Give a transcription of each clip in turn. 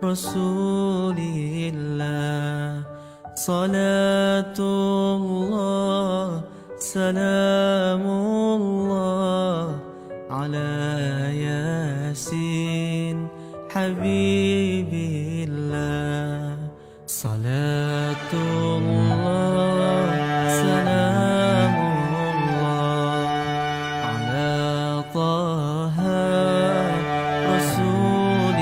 رسول الله صلاة الله سلام الله على ياسين حبيب الله صلاة الله سلام الله على طه رسول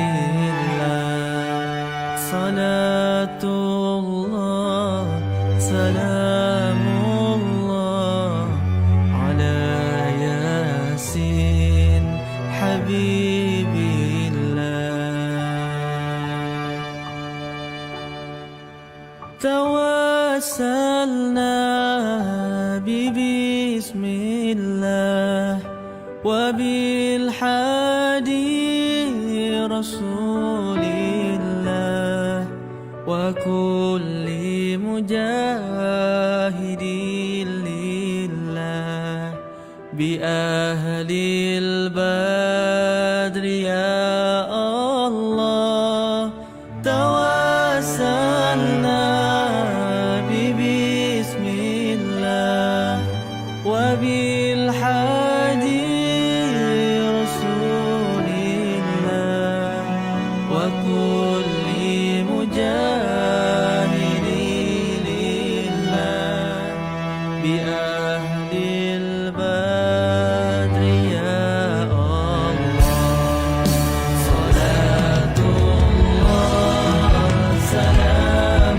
الله صلاة الله سلام الله على ياسين حبيب توسلنا ببسم الله وبالحادي رسول الله وكل مجاهد لله بأهل البدر يا الله توسلنا وبالحادي رسول الله وكل مجاهد لله بأهل البدر يا الله صلاة الله سلام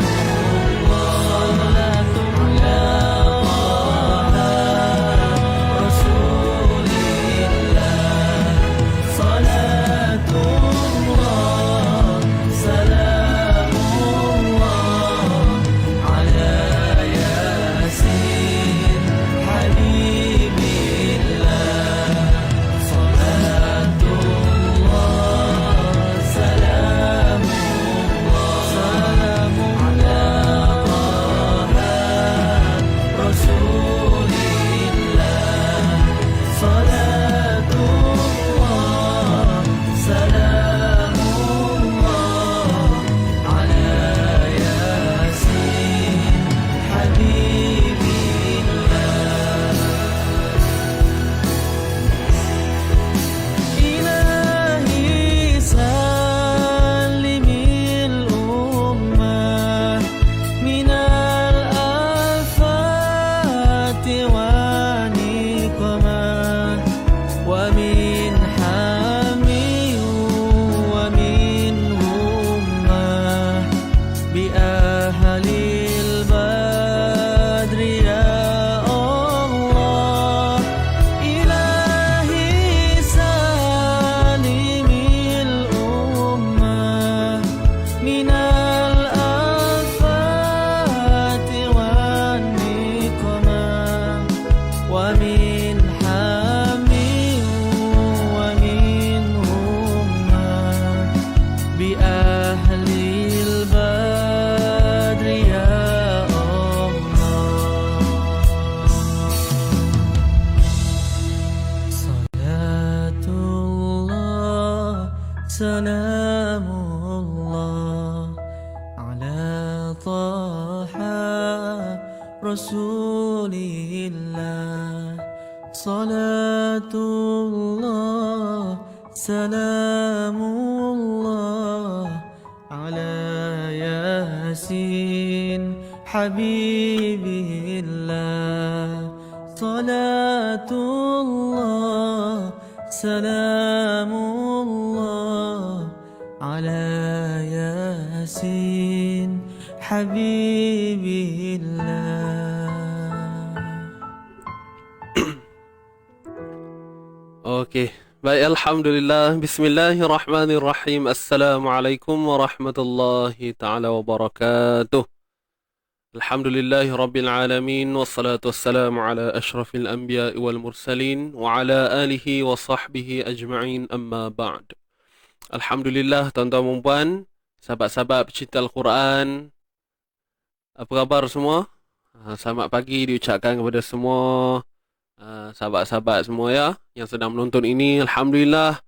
سلام الله على طه رسول الله صلاة الله سلام الله على ياسين حبيب الله صلاة الله سلام الله على ياسين حبيب الله. Oke, baik, alhamdulillah. Bismillahirrahmanirrahim. Assalamualaikum warahmatullahi taala wabarakatuh. Alhamdulillahi rabbil alamin, wassalatu wassalamu ala ashrafil anbiya'i wal mursalin wa ala alihi wa sahbihi ajma'in, amma ba'd. Alhamdulillah, tuan-tuan dan puan, sahabat-sahabat pecinta Al-Quran, apa khabar semua? Selamat pagi diucapkan kepada semua sahabat-sahabat semua ya yang sedang menonton ini. Alhamdulillah,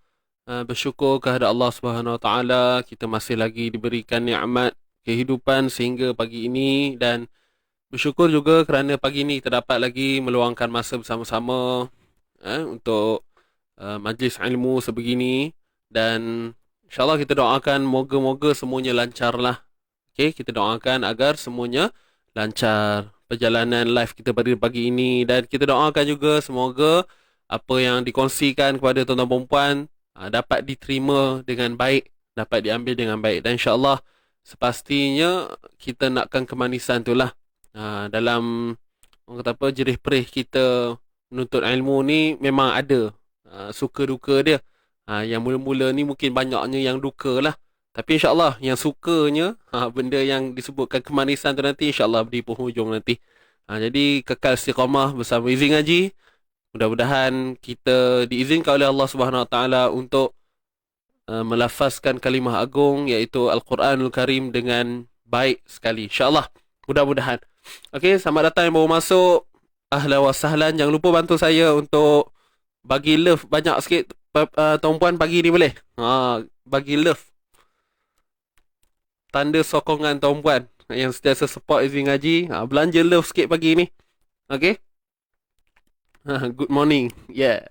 bersyukur kehadrat Allah Subhanahu Wa Taala, kita masih lagi diberikan nikmat kehidupan sehingga pagi ini, dan bersyukur juga kerana pagi ini kita dapat lagi meluangkan masa bersama-sama untuk majlis ilmu sebegini. Dan insyaAllah kita doakan moga-moga semuanya lancar lah. Okay, kita doakan agar semuanya lancar perjalanan live kita pada pagi ini, dan kita doakan juga semoga apa yang dikongsikan kepada tuan-tuan perempuan dapat diterima dengan baik, dapat diambil dengan baik, dan insyaAllah sepastinya kita nakkan kemanisan tu lah. Dalam orang kata apa, jerih perih kita menuntut ilmu ni memang ada suka duka dia. Yang mula-mula ni mungkin banyaknya yang duka lah, tapi insyaAllah yang sukanya, benda yang disebutkan kemanisan tu nanti insyaAllah di penghujung nanti. Jadi kekal istiqamah bersama Izin Ngaji. Mudah-mudahan kita diizinkan oleh Allah Subhanahu Wa Taala untuk melafazkan kalimah agung iaitu Al-Quranul Karim dengan baik sekali. InsyaAllah. Mudah-mudahan. Okey, selamat datang yang baru masuk. Ahlan wa sahlan. Jangan lupa bantu saya untuk bagi love banyak sikit. Tuan-puan pagi ni boleh? Bagi love. Tanda sokongan tuan-puan yang sentiasa support Izin Ngaji. Belanja love sikit pagi ni. Okay. Good morning. Yeah.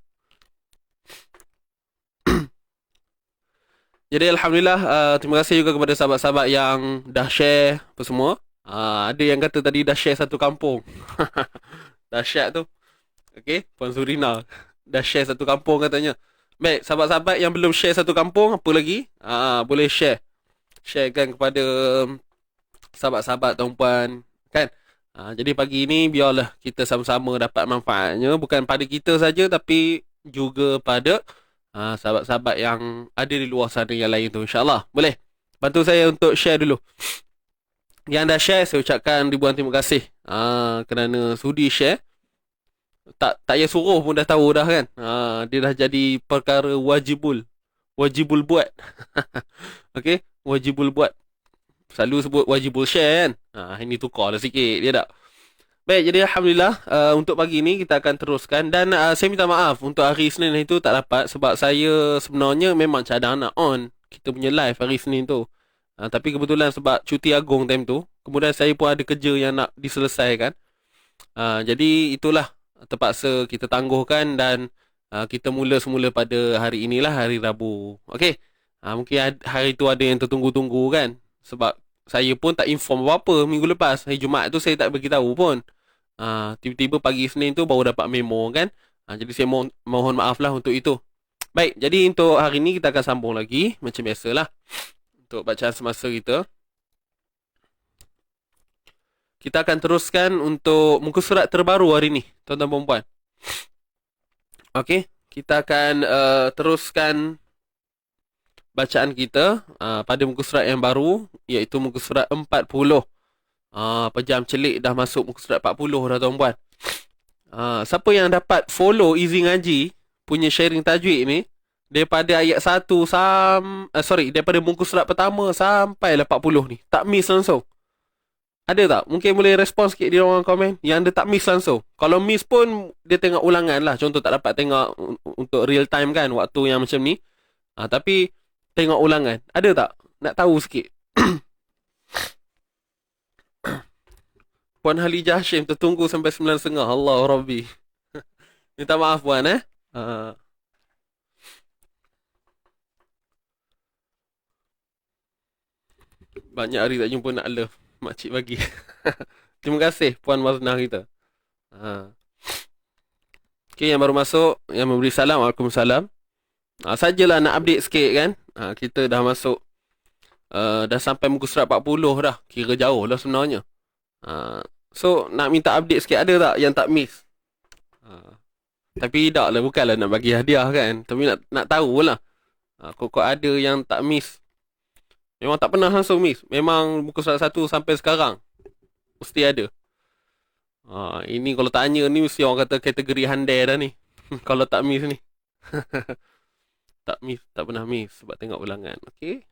Jadi Alhamdulillah, terima kasih juga kepada sahabat-sahabat yang dah share apa semua. Ada yang kata tadi dah share satu kampung. Dahsyat tu. Okay, Puan Surina dah share satu kampung katanya. Baik, sahabat-sahabat yang belum share satu kampung, apa lagi? Boleh share. Sharekan kepada sahabat-sahabat tuan-puan, kan? Jadi pagi ni biarlah kita sama-sama dapat manfaatnya, bukan pada kita saja tapi juga pada sahabat-sahabat yang ada di luar sana yang lain tu, insyaAllah. Boleh? Bantu saya untuk share dulu. Yang dah share, saya ucapkan ribuan terima kasih kerana sudi share. Tak payah suruh pun dah tahu dah kan. Dia dah jadi perkara wajibul buat. Okay, wajibul buat. Selalu sebut wajibul share kan. Ini tukar lah sikit dia tak. Baik, jadi Alhamdulillah untuk pagi ni kita akan teruskan. Dan saya minta maaf untuk hari Isnin itu tak dapat, sebab saya sebenarnya memang cadang nak on kita punya live hari Isnin tu. Tapi kebetulan sebab cuti agung time tu, kemudian saya pun ada kerja yang nak diselesaikan. Jadi itulah, terpaksa kita tangguhkan dan kita mula semula pada hari inilah, hari Rabu. Okey. Mungkin hari tu ada yang tertunggu-tunggu kan, sebab saya pun tak inform apa-apa minggu lepas. Hari Jumaat tu saya tak beritahu pun. Tiba-tiba pagi Isnin tu baru dapat memo kan. Jadi saya mohon maaf lah untuk itu. Baik, jadi untuk hari ni kita akan sambung lagi macam biasalah untuk bacaan semasa kita. Kita akan teruskan untuk muka surat terbaru hari ni, tuan-tuan dan puan. Okey, kita akan teruskan bacaan kita pada muka surat yang baru, iaitu muka surat 40. Pejam celik dah masuk muka surat 40 dah tuan-puan. Siapa yang dapat follow Izin Ngaji punya sharing tajwid ni daripada ayat 1 daripada muka surat pertama sampai 40 ni, tak miss langsung. Ada tak? Mungkin boleh respon sikit di ruangan komen yang dia tak miss langsung. Kalau miss pun dia tengok ulangan lah. Contoh tak dapat tengok untuk real time kan, waktu yang macam ni. Tapi tengok ulangan. Ada tak? Nak tahu sikit. Puan Halijah Hashim tertunggu sampai 9.30. Allah Rabbi. Minta maaf puan banyak hari tak jumpa nak love. Makcik bagi. Terima kasih Puan Maznah kita. Okay, yang baru masuk, yang memberi salam, Waalaikumsalam. Sajalah nak update sikit kan. Kita dah masuk dah sampai muka surat 40 dah. Kira jauh lah sebenarnya. So nak minta update sikit, ada tak yang tak miss? Tapi tak lah, bukanlah nak bagi hadiah kan. Tapi nak tahu lah. Kok ada yang tak miss. Memang tak pernah langsung miss. Memang muka surat 1 sampai sekarang mesti ada. Ini kalau tanya ni mesti orang kata kategori handai dah ni. Kalau tak miss ni. Tak miss, tak pernah miss sebab tengok ulangan. Okey.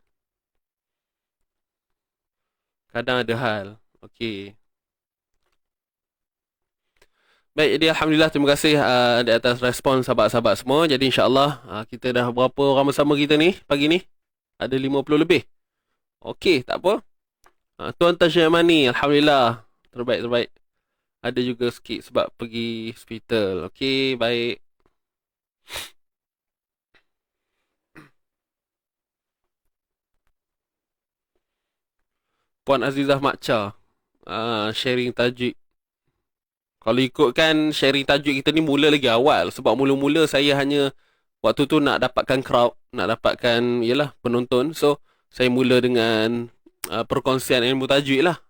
Kadang ada hal. Okey. Baik, jadi Alhamdulillah terima kasih di atas respon sahabat-sahabat semua. Jadi insyaAllah kita dah berapa orang bersama kita ni pagi ni? Ada 50 lebih. Okey, tak apa. Tuan Tasya Mani, Alhamdulillah. Terbaik, terbaik. Ada juga sikit sebab pergi hospital. Okey, baik. Puan Azizah Makcha, sharing tajwid. Kalau ikutkan sharing tajuk kita ni mula lagi awal. Sebab mula-mula saya hanya waktu tu nak dapatkan crowd, nak dapatkan yalah penonton. So saya mula dengan perkongsian ilmu tajwid lah.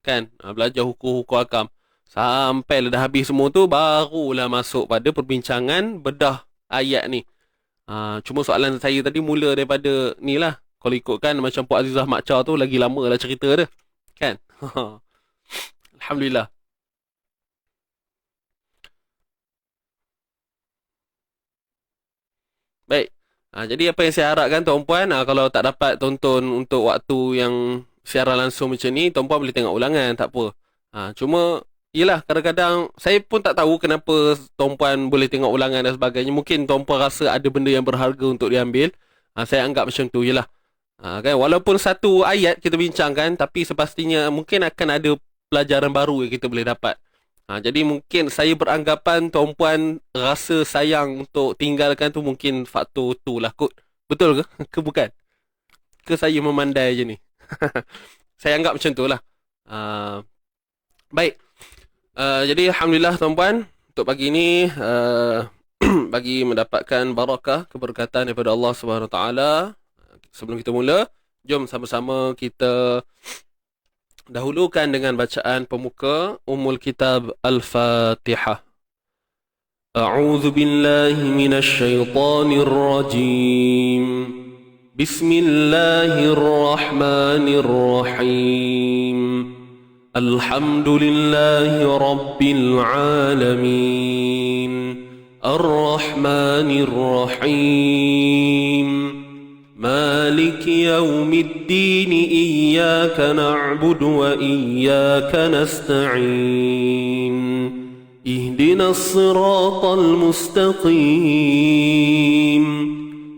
Kan? Belajar hukum-hukum akam. Sampai dah habis semua tu barulah masuk pada perbincangan bedah ayat ni. Cuma soalan saya tadi mula daripada ni lah. Kalau ikutkan macam Puan Azizah Makcha tu lagi lama lah cerita dia. Kan? Alhamdulillah. Baik. Jadi apa yang saya harapkan tuan-puan, kalau tak dapat tonton untuk waktu yang siaran langsung macam ni, tuan-puan boleh tengok ulangan, tak apa. Cuma, yelah kadang-kadang saya pun tak tahu kenapa tuan-puan boleh tengok ulangan dan sebagainya. Mungkin tuan-puan rasa ada benda yang berharga untuk diambil. Saya anggap macam tu, yelah. Kan? Walaupun satu ayat kita bincangkan, tapi sepastinya mungkin akan ada pelajaran baru yang kita boleh dapat. Jadi mungkin saya beranggapan tuan-puan rasa sayang untuk tinggalkan tu mungkin faktor tu lah kot. Betul ke? Ke bukan? Ke saya memandai je ni? Saya anggap macam tu lah. Baik. Jadi Alhamdulillah tuan-puan, untuk pagi ni bagi mendapatkan barakah, keberkatan daripada Allah Subhanahu Wa Taala. Sebelum kita mula, jom sama-sama kita dahulukan dengan bacaan pemuka Ummul Kitab Al-Fatihah. A'udzu billahi minasy syaithanir rajim. Bismillahirrahmanirrahim. Alhamdulillahi rabbil alamin. Ar-Rahmanir Rahim. مالك يوم الدين إياك نعبد وإياك نستعين اهدنا الصراط المستقيم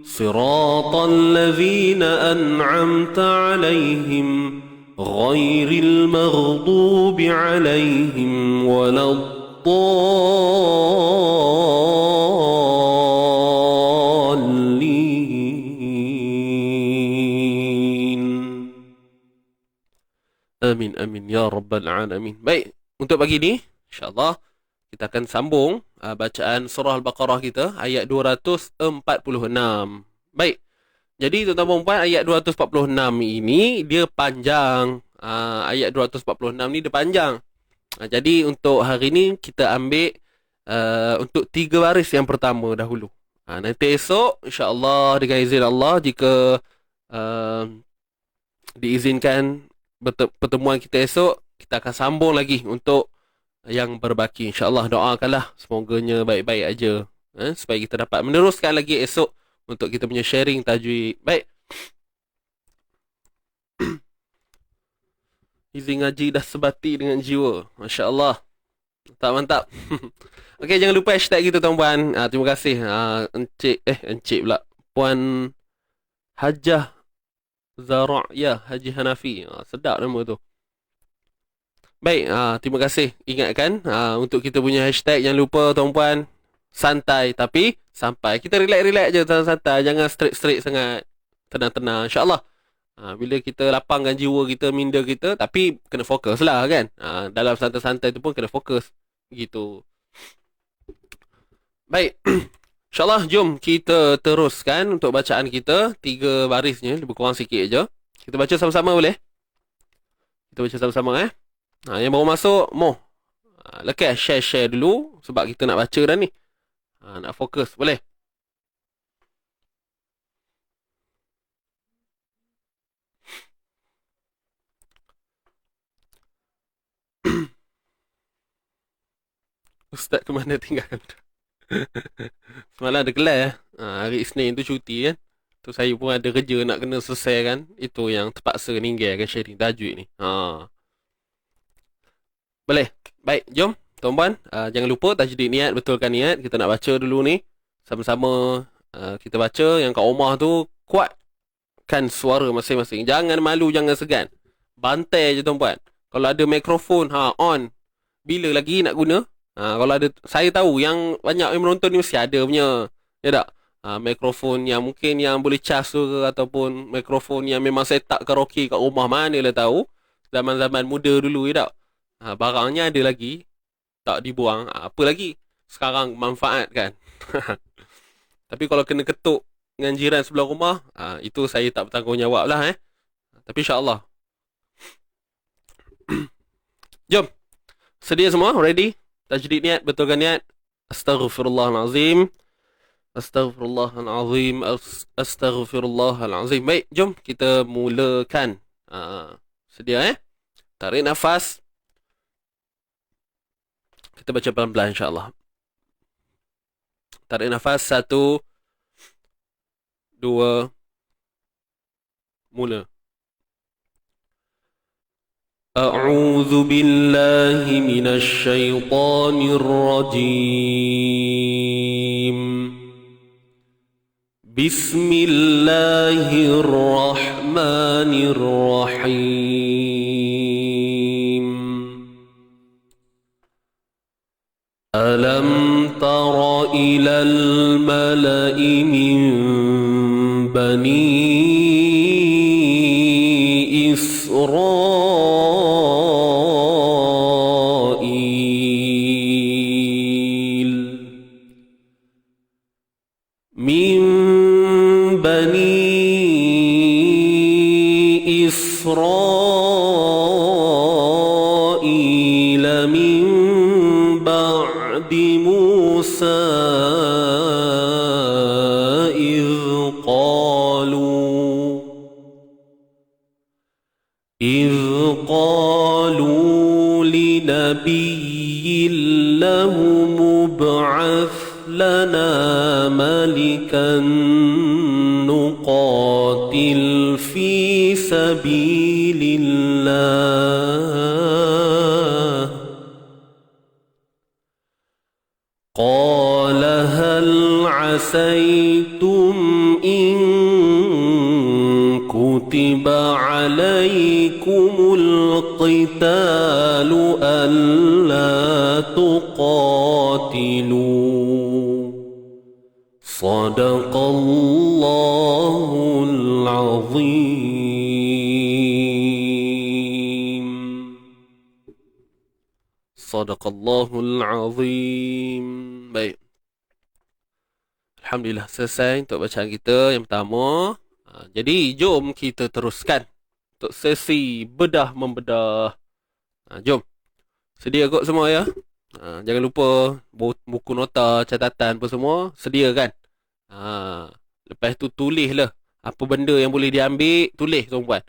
صراط الذين أنعمت عليهم غير المغضوب عليهم ولا Amin, amin. Ya Rabbal Alamin. Baik, untuk pagi ni, insyaAllah, kita akan sambung bacaan surah Al-Baqarah kita, ayat 246. Baik, jadi tuan-tuan dan puan, ayat 246 ini, dia panjang. Ayat 246 ni dia panjang. Jadi, untuk hari ni, kita ambil untuk 3 baris yang pertama dahulu. Nanti esok, insyaAllah, dengan izin Allah, jika diizinkan pertemuan kita esok, kita akan sambung lagi untuk yang berbaki. InsyaAllah doakanlah semoganya baik-baik aja, supaya kita dapat meneruskan lagi esok untuk kita punya sharing tajwid. Baik. Izin ngaji dah sebati dengan jiwa. Masya Allah. Mantap. Okey, jangan lupa hashtag kita tuan-puan. Terima kasih Encik pula, Puan Hajah Zara' ya, Haji Hanafi. Sedap nama tu. Baik, terima kasih. Ingatkan untuk kita punya hashtag, jangan lupa tuan-puan, santai tapi sampai. Kita relax-relax je, santai, jangan straight-straight sangat. Tenang-tenang, insya-Allah. Bila kita lapangkan jiwa kita, minda kita, tapi kena fokus lah kan. Dalam santai-santai tu pun kena fokus. Gitu. Baik. InsyaAllah, jom kita teruskan untuk bacaan kita. 3 barisnya, lebih kurang sikit je. Kita baca sama-sama boleh? Kita baca sama-sama yang baru masuk, lekas share dulu. Sebab kita nak baca dah ni. Nak fokus, boleh? Ustaz ke mana tinggal? Semalam ada kelas. Hari Isnin tu cuti kan. Tu saya pun ada kerja nak kena selesaikan. Itu yang terpaksa ninggalkan sharing tajwid ni. Boleh. Baik, jom Tuan-puan, jangan lupa tajdid niat, betulkan niat. Kita nak baca dulu ni. Sama-sama kita baca. Yang kat rumah tu kuatkan suara masing-masing. Jangan malu, jangan segan. Bantai je tuan-puan. Kalau ada mikrofon, on. Bila lagi nak guna? Kalau ada, saya tahu yang banyak yang menonton ni mesti ada punya. Ya tak? Mikrofon yang mungkin yang boleh cas tu ke, ataupun mikrofon yang memang set up karaoke kat rumah, mana lah tahu. Zaman-zaman muda dulu, ya tak? Barangnya ada lagi. Tak dibuang. Apa lagi? Sekarang manfaatkan. Tapi kalau kena ketuk dengan jiran sebelah rumah, itu saya tak bertanggungjawab lah. Tapi insyaAllah. Jom. Sedia semua? Ready? Tajdid niat, betulkan niat. Astaghfirullahalazim. Astaghfirullahalazim. Astaghfirullahalazim. Baik, jom kita mulakan. Sedia Tarik nafas. Kita baca pelan-pelan insyaAllah. Tarik nafas. 1, 2, mula. A'udzu billahi minasy syaithanir rajim. Bismillahirrahmanirrahim. Alam tara ilal mala'i min bani Israil min bani Israil min ba'di Musa إذ قالوا لنبي له مبعث لنا ملكا نقاتل في سبيل الله قال هل عسيتم إن كتب عليكم القتال ألا تقاتلوا صدق الله العظيم صدق الله العظيم. Baik, Alhamdulillah selesai untuk bacaan kita yang pertama. Jadi jom kita teruskan untuk sesi bedah membedah. Jom. Sedia kot semua ya. Jangan lupa buku nota, catatan apa semua sedia kan. Lepas tu tulislah apa benda yang boleh diambil, tulis tuan-puan.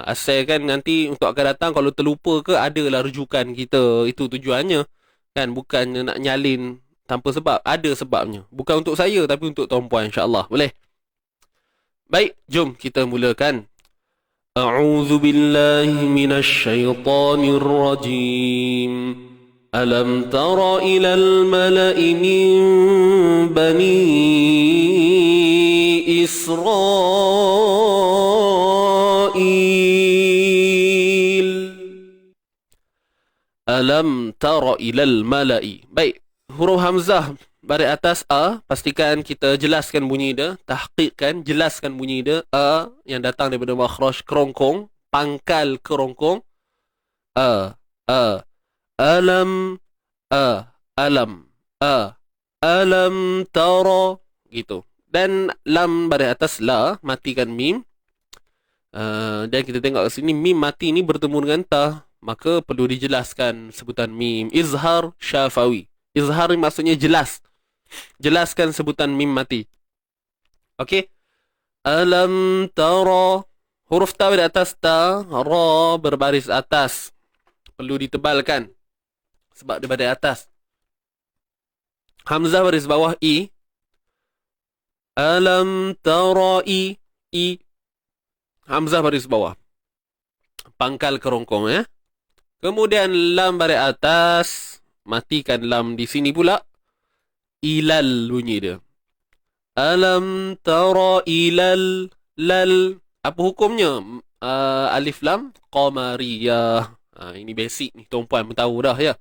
Asalkan nanti untuk akan datang kalau terlupa ke, adalah rujukan kita. Itu tujuannya kan, bukan nak nyalin tanpa sebab. Ada sebabnya. Bukan untuk saya tapi untuk tuan-puan, insya-Allah. Boleh? Baik, jom kita mulakan. A'udzu billahi minasy syaithanir rajim. Alam tara ilal mala'i min bani Israil. Alam tara ilal mala'i. Baik, huruf hamzah baris atas A, pastikan kita jelaskan bunyi dia, tahqiqkan, jelaskan bunyi dia. A yang datang daripada makhraj kerongkong, pangkal kerongkong. Alam, alam tara, gitu. Dan lam baris atas la, matikan mim. Dan kita tengok kat sini mim mati ni bertemu dengan ta, maka perlu dijelaskan sebutan mim. Izhar syafawi. Izhar maksudnya jelas. Jelaskan sebutan mim mati. Okey. Alam tara. Huruf ta di atas ta, ra berbaris atas. Perlu ditebalkan sebab dia baris atas. Hamzah baris bawah i. Alam tara i. Hamzah baris bawah. Pangkal kerongkong ya. Kemudian lam baris atas. Matikan lam di sini pula. Ilal bunyi dia. Alam tara ilal lal. Apa hukumnya? Alif lam qamariyah. Ini basic ni, tuan-puan pun tahu dah ya.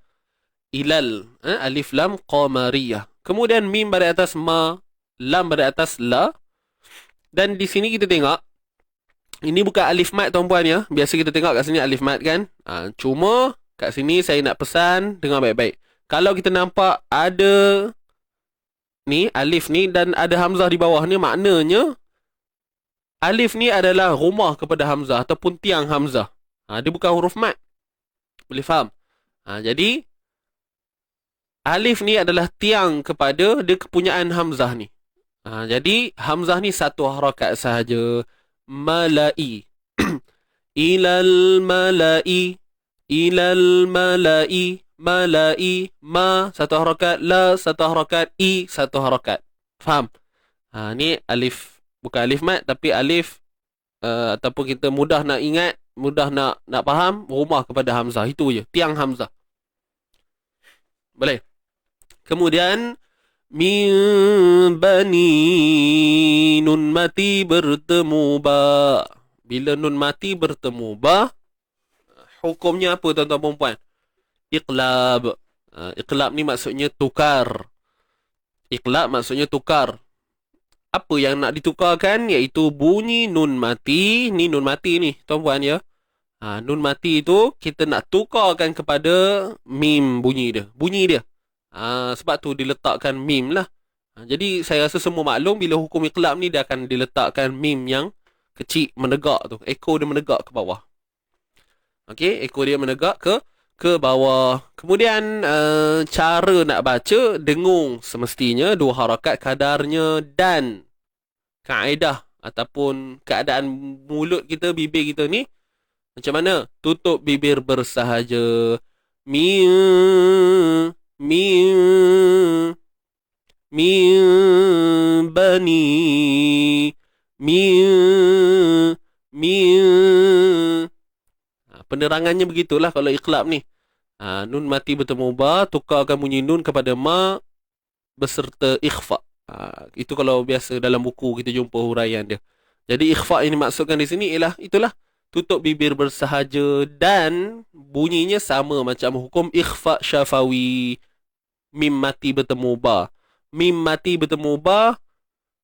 Ilal, alif lam qamariyah. Kemudian mim pada atas ma, lam pada atas la. Dan di sini kita tengok, ini bukan alif mat tuan-puan ya. Biasa kita tengok kat sini alif mat kan. Cuma kat sini saya nak pesan dengar baik-baik. Kalau kita nampak ada ni alif ni dan ada hamzah di bawah ni, maknanya alif ni adalah rumah kepada hamzah ataupun tiang hamzah. Dia bukan huruf mat. Boleh faham? Jadi alif ni adalah tiang kepada dia kepunyaan hamzah ni. Jadi hamzah ni satu harakat sahaja. Malai. Ilal malai. Ilal malai. Malai. Ma satu harakat. La satu harakat. I satu harakat. Faham? Ni alif. Bukan alif mat, tapi alif ataupun kita mudah nak ingat, mudah nak faham, rumah kepada hamzah. Itu je, tiang hamzah. Boleh. Kemudian min bani, nun mati bertemu ba. Bila nun mati bertemu ba, hukumnya apa tuan-tuan perempuan? Iqlab. Iqlab ni maksudnya tukar. Iqlab maksudnya tukar. Apa yang nak ditukarkan? Iaitu bunyi nun mati. Ni nun mati ni tuan-puan ya. Nun mati itu kita nak tukarkan kepada mim bunyi dia. Bunyi dia. Sebab tu diletakkan mim lah. Jadi saya rasa semua maklum bila hukum iqlab ni dia akan diletakkan mim yang kecil menegak tu. Ekor dia menegak ke bawah. Okey, ekor dia menegak ke bawah. Kemudian cara nak baca dengung semestinya dua harakat kadarnya dan kaedah ataupun keadaan mulut kita, bibir kita ni macam mana? Tutup bibir bersahaja. Min bani penerangannya begitulah kalau iqlab ni. Nun mati bertemu ba, tukarkan bunyi nun kepada ma beserta ikhfa. Itu kalau biasa dalam buku kita jumpa huraian dia. Jadi ikhfa ini maksudkan di sini ialah itulah tutup bibir bersahaja dan bunyinya sama macam hukum ikhfa syafawi. Mim mati bertemu ba. Mim mati bertemu ba,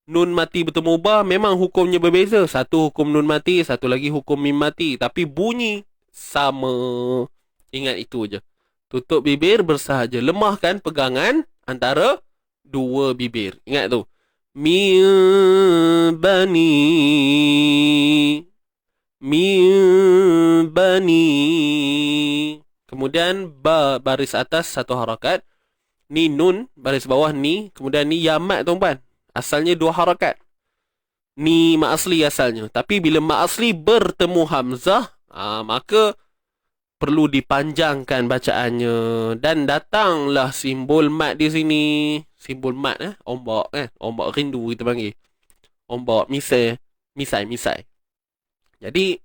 nun mati bertemu ba, memang hukumnya berbeza. Satu hukum nun mati, satu lagi hukum mim mati, tapi bunyi sama. Ingat itu je. Tutup bibir bersahaja. Lemahkan pegangan antara dua bibir. Ingat tu. Min bani. Kemudian ba baris atas satu harakat. Ni nun baris bawah ni. Kemudian ni yamat tuan-puan. Asalnya dua harakat. Ni mak asli asalnya. Tapi bila mak asli bertemu hamzah, maka perlu dipanjangkan bacaannya. Dan datanglah simbol mat di sini. Simbol mat ombak ombak rindu kita panggil. Ombak misai. Jadi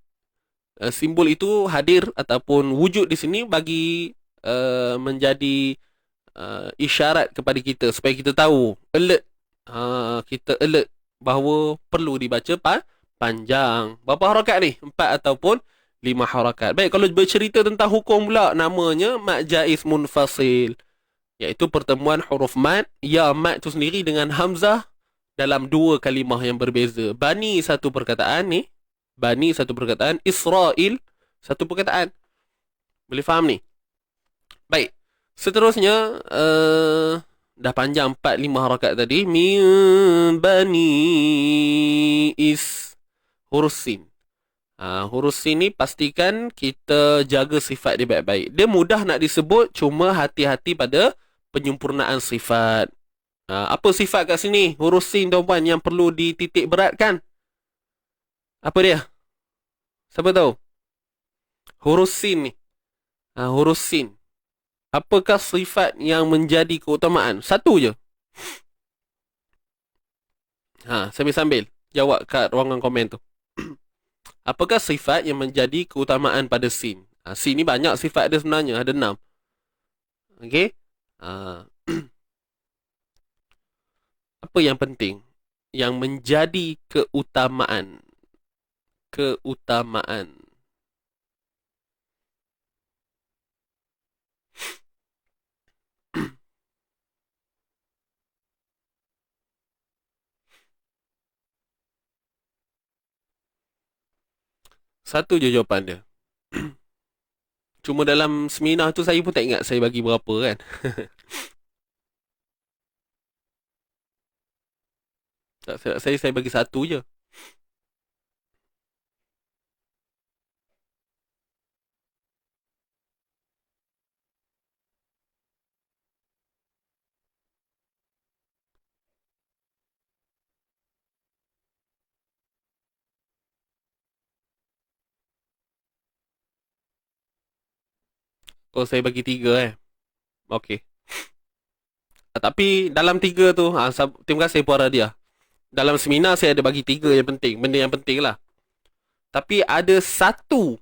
simbol itu hadir ataupun wujud di sini bagi menjadi isyarat kepada kita supaya kita tahu, alert. Kita alert bahawa perlu dibaca panjang. Berapa harakat ni? 4 ataupun 5 harakat. Baik, kalau bercerita tentang hukum pula, namanya mat jaiz munfasil, iaitu pertemuan huruf mat. Ya, mat tu sendiri dengan hamzah dalam dua kalimah yang berbeza. Bani satu perkataan ni, bani satu perkataan, Israel satu perkataan. Boleh faham ni? Baik. Seterusnya dah panjang 4-5 harakat tadi. Min bani is huruf sin. Huruf sin ni pastikan kita jaga sifat dia baik-baik. Dia mudah nak disebut, cuma hati-hati pada penyempurnaan sifat. Apa sifat kat sini? Huruf sin tuan-puan yang perlu dititik beratkan. Apa dia? Siapa tahu? Huruf sin ni. Huruf sin. Apakah sifat yang menjadi keutamaan? Satu je. Sambil-sambil jawab kat ruangan komen tu. Apakah sifat yang menjadi keutamaan pada sin? Sin ni banyak sifat dia sebenarnya. Ada 6. Okey. Ah, apa yang penting? Yang menjadi keutamaan. Keutamaan. Satu je jawapan dia. Cuma dalam seminar tu saya pun tak ingat saya bagi berapa kan. Tak silap saya bagi satu je. Oh, saya bagi tiga Okey. Tapi dalam tiga tu, terima kasih Puan Radia. Dalam seminar saya ada bagi tiga yang penting. Benda yang penting lah. Tapi ada satu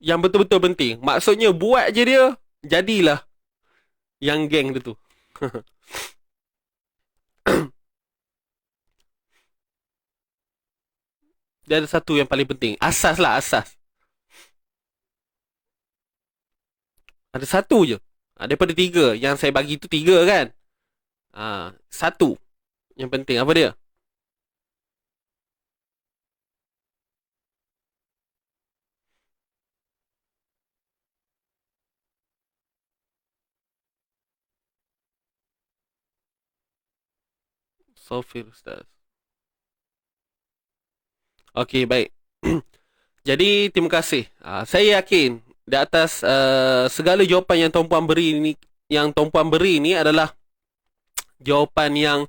yang betul-betul penting. Maksudnya buat je dia, jadilah yang geng dia tu. Dia ada satu yang paling penting. Asas lah, asas. Ada satu je. Daripada tiga. Yang saya bagi tu tiga kan. Satu. Yang penting. Apa dia? Sofir Ustaz. Okey, baik. Jadi, terima kasih. Saya yakin di atas segala jawapan yang Tuan Puan beri ni, adalah jawapan yang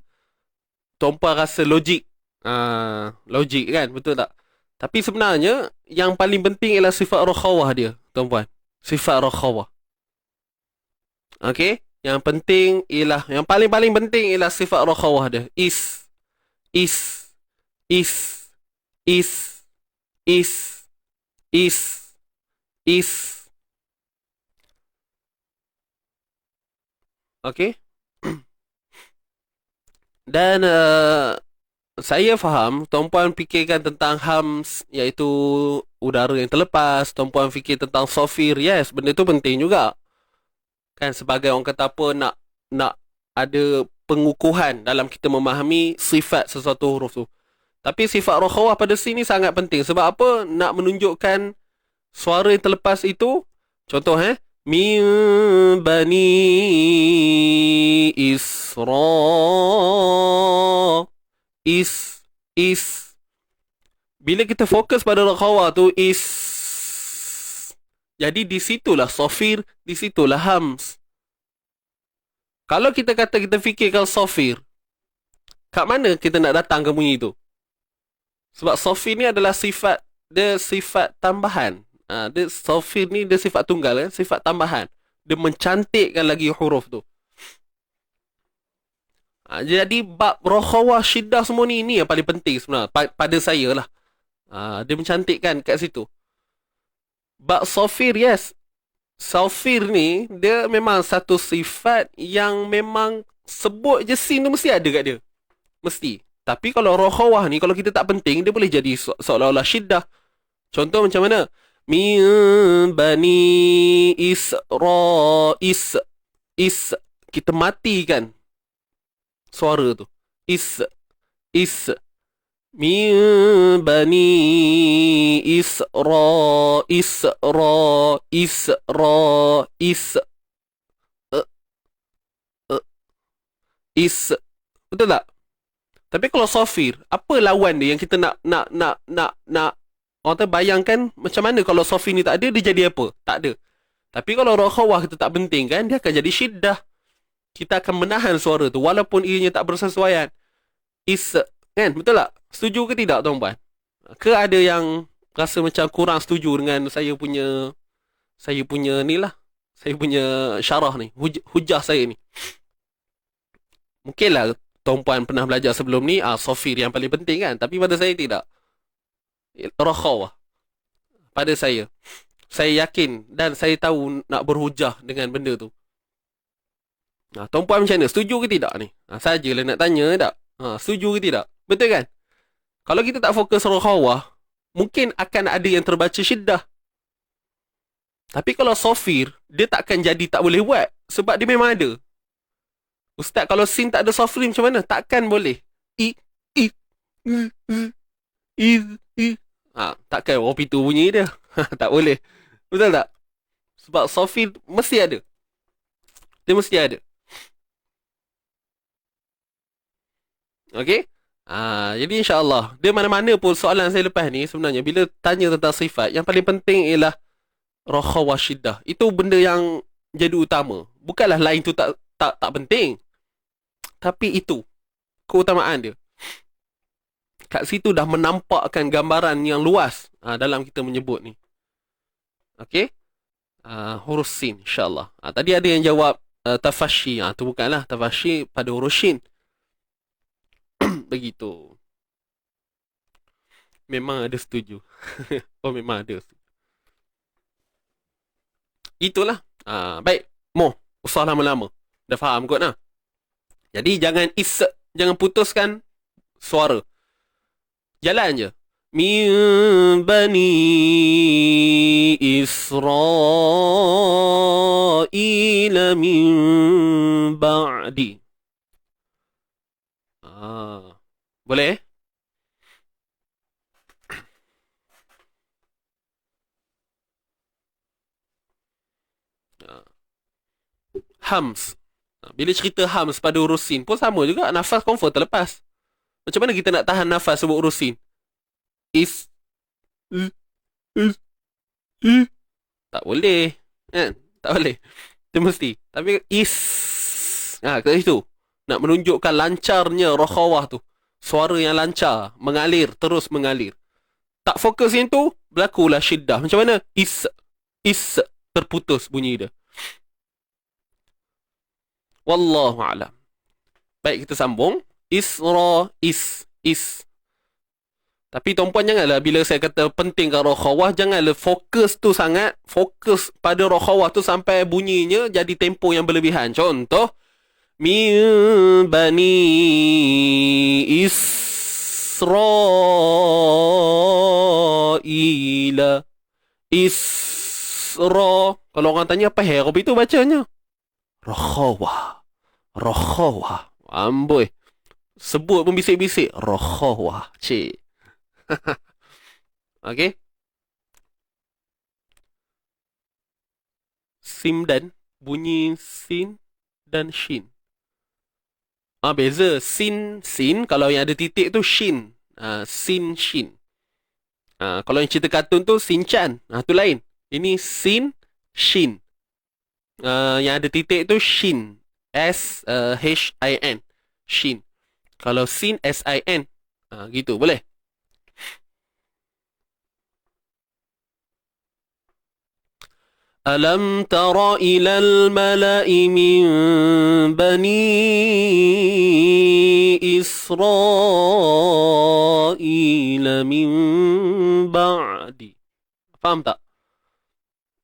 Tuan Puan rasa logik. Logik kan, betul tak? Tapi sebenarnya yang paling penting ialah sifat rakhawah dia, Tuan Puan. Sifat rakhawah. Okey? Yang penting ialah, yang paling-paling penting ialah sifat rakhawah dia. Is, is, is, is, is, is. Okey? Dan saya faham Tuan Puan fikirkan tentang hams, iaitu udara yang terlepas. Tuan Puan fikir tentang sofir. Yes, benda tu penting juga. Kan sebagai orang kata apa, nak ada pengukuhan dalam kita memahami sifat sesuatu huruf tu. Tapi sifat rakhawah pada sini sangat penting. Sebab apa? Nak menunjukkan suara yang terlepas itu. Contoh min bani Isra. Is. Bila kita fokus pada rakhawah tu, is. Jadi di situlah sofir, di situlah hams. Kalau kita kata kita fikirkan sofir, kat mana kita nak datang ke bunyi tu? Sebab sofir ni adalah sifat, dia sifat tambahan. Dia sofir ni dia sifat tunggal kan, sifat tambahan. Dia mencantikkan lagi huruf tu. Jadi bab rakhawah syiddah semua ni yang paling penting sebenarnya pada saya lah. Dia mencantikkan kat situ. Bab sofir, yes. Sofir ni dia memang satu sifat yang memang sebut je sin tu mesti ada kat dia. Mesti. Tapi kalau rakhawah ni, kalau kita tak penting, dia boleh jadi seolah-olah syiddah. Contoh macam mana? Min bani Isra. Is. Kita matikan suara tu. Is. Min bani Isra. Is. Is. Betul tak? Tapi kalau sofir, apa lawan dia yang kita nak orang tu bayangkan macam mana kalau sofir ni tak ada, dia jadi apa? Tak ada. Tapi kalau rakhawah kita tak penting kan, dia akan jadi syiddah. Kita akan menahan suara tu walaupun ianya tak bersesuaian. Is, kan? Betul tak? Setuju ke tidak, tuan-puan? Ke ada yang rasa macam kurang setuju dengan saya punya ni lah. Saya punya syarah ni, hujah saya ni. Mungkinlah tuan-puan pernah belajar sebelum ni, sofir yang paling penting kan. Tapi pada saya tidak. Rakhawah. Pada saya. Saya yakin dan saya tahu nak berhujah dengan benda tu. Tuan-puan macam mana? Setuju ke tidak ni? Sajalah nak tanya tak? Setuju ke tidak? Betul kan? Kalau kita tak fokus rokhawah, mungkin akan ada yang terbaca syiddah. Tapi kalau sofir, dia takkan jadi tak boleh buat. Sebab dia memang ada. Ustaz, kalau sin tak ada sofir macam mana? Takkan boleh. I, i, i, i. Takkan orang itu bunyi dia. Tak boleh. Betul tak? Sebab sofir mesti ada. Dia mesti ada. Okey? Jadi insyaAllah, dia mana-mana pun soalan saya lepas ni, sebenarnya bila tanya tentang sifat, yang paling penting ialah rokhawah syiddah. Itu benda yang jadi utama. Bukanlah lain tu tak penting. Tapi itu keutamaan dia. Kat situ dah menampakkan gambaran yang luas dalam kita menyebut ni. Okey? Huruf sin, insyaAllah. Tadi ada yang jawab tafashi. Tu bukanlah tafashi pada huruf shin. Begitu. Memang ada setuju. Memang ada setuju. Itulah. Baik. Usah lama-lama. Dah faham kot lah. Jadi jangan putuskan suara. Jalan je. Min bani Israel min ba'di. Boleh? Hams. Bila cerita hams pada huruf sin pun sama juga. Nafas confirm terlepas. Macam mana kita nak tahan nafas sebut huruf sin? Tak boleh. Kan? Tak boleh. Dia mesti. Tapi kat situ. Nak menunjukkan lancarnya rokhawah tu. Suara yang lancar. Mengalir. Terus mengalir. Tak fokus yang tu. Berlakulah syiddah. Macam mana? Terputus bunyi dia. Wallahu'alam. Baik, kita sambung. Isra. Tapi tuan-puan janganlah bila saya kata penting kat rokhawah, janganlah fokus tu sangat. Fokus pada rokhawah tu sampai bunyinya jadi tempo yang berlebihan. Contoh. Min bani Israila. Isra. Kalau orang tanya apa huruf itu bacanya? Rokhawah. Amboi. Sebut pun bisik-bisik. Rokhawah. Cik. Okey. Simdan. Bunyi sin dan shin. Beza. Sin. Kalau yang ada titik tu shin. Sin, shin. Kalau yang cerita kartun tu Sinchan. Tu lain. Ini sin, shin. Yang ada titik tu shin. S-H-I-N. Shin. Kalau sin, S-I-N. Gitu, boleh? Alam tara ilal mala'i min bani Israel min ba'di. Faham tak?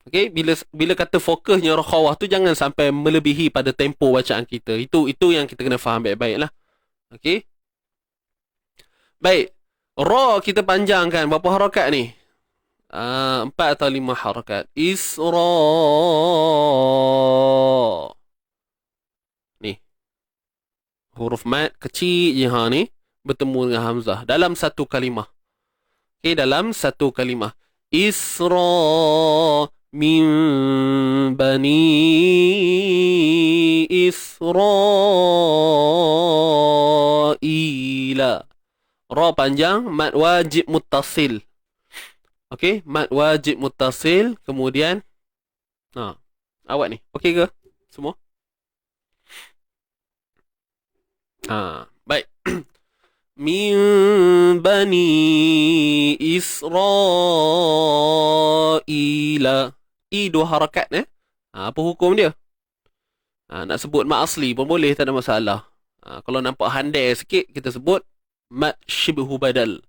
Okay, bila kata fokusnya rokhawah tu jangan sampai melebihi pada tempo bacaan kita. Itu yang kita kena faham baik-baik lah. Okay. Baik. Ra kita panjangkan. Berapa harakat ni? 4 atau 5 harakat. Isra. Ni. Huruf mat kecil je ni. Bertemu dengan hamzah. Dalam satu kalimah. Okay, dalam satu kalimah. Isra. Min bani Israila. Ra panjang, mat wajib muttasil. Okey, mat wajib muttasil. Kemudian awak ni, okey ke semua? Baik. Min bani Israila. Dua harakat apa hukum dia? Nak sebut mat asli pun boleh, tak ada masalah. Kalau nampak handai sikit, kita sebut mat shibhu badal.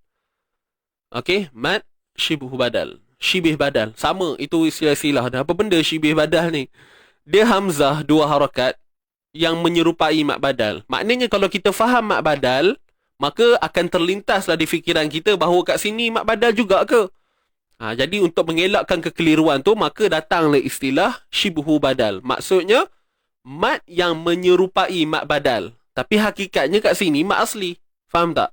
Okey, mat shibhu badal. Shibih badal. Sama, itu istilah-istilah dah. Apa benda shibih badal ni? Dia hamzah 2 harakat. yang menyerupai mat badal. Maknanya kalau kita faham mat badal, maka akan terlintaslah di fikiran kita bahawa kat sini mat badal juga ke? Jadi untuk mengelakkan kekeliruan tu, maka datanglah istilah syibhu badal. Maksudnya, mat yang menyerupai mat badal. Tapi hakikatnya kat sini mat asli. Faham tak?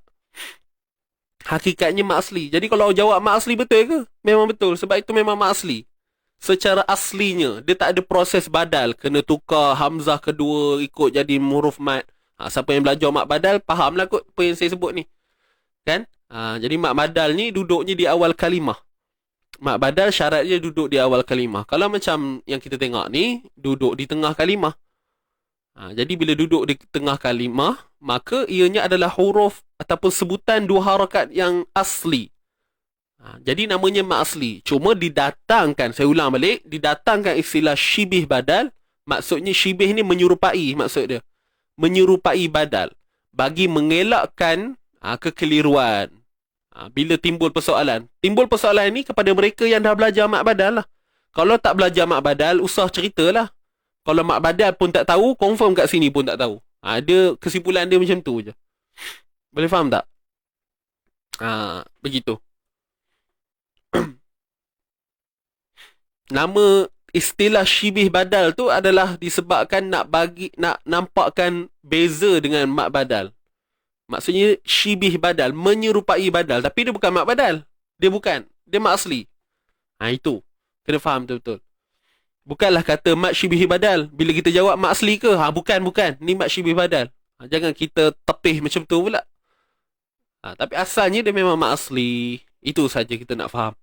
Hakikatnya mat asli. Jadi kalau jawab mat asli betul ke? Memang betul. Sebab itu memang mat asli. Secara aslinya, dia tak ada proses badal. Kena tukar hamzah kedua ikut jadi huruf mat. Siapa yang belajar mat badal, fahamlah kot apa yang saya sebut ni. Kan? Jadi mat badal ni duduknya di awal kalimah. Mat badal syaratnya duduk di awal kalimah. Kalau macam yang kita tengok ni, duduk di tengah kalimah. Jadi bila duduk di tengah kalimah, maka ianya adalah huruf ataupun sebutan dua harakat yang asli. Jadi namanya mat asli. Cuma didatangkan, saya ulang balik, didatangkan istilah syibih badal. Maksudnya syibih ni menyerupai, maksud dia. Menyerupai badal. Bagi mengelakkan kekeliruan. Bila timbul persoalan. Timbul persoalan ni kepada mereka yang dah belajar mat badal lah. Kalau tak belajar mat badal, usah ceritalah. Kalau mat badal pun tak tahu, confirm kat sini pun tak tahu. Dia kesimpulan dia macam tu je. Boleh faham tak? Begitu. Nama istilah syibih badal tu adalah disebabkan nak nampakkan beza dengan mat badal. Maksudnya syibih badal, menyerupai badal. Tapi dia bukan mat badal. Dia bukan. Dia mat asli. Itu. Kena faham betul-betul. Bukanlah kata mat syibih badal. Bila kita jawab mat asli ke? Bukan. Ni mat syibih badal. Jangan kita tepih macam tu pula. Tapi asalnya dia memang mat asli. Itu saja kita nak faham.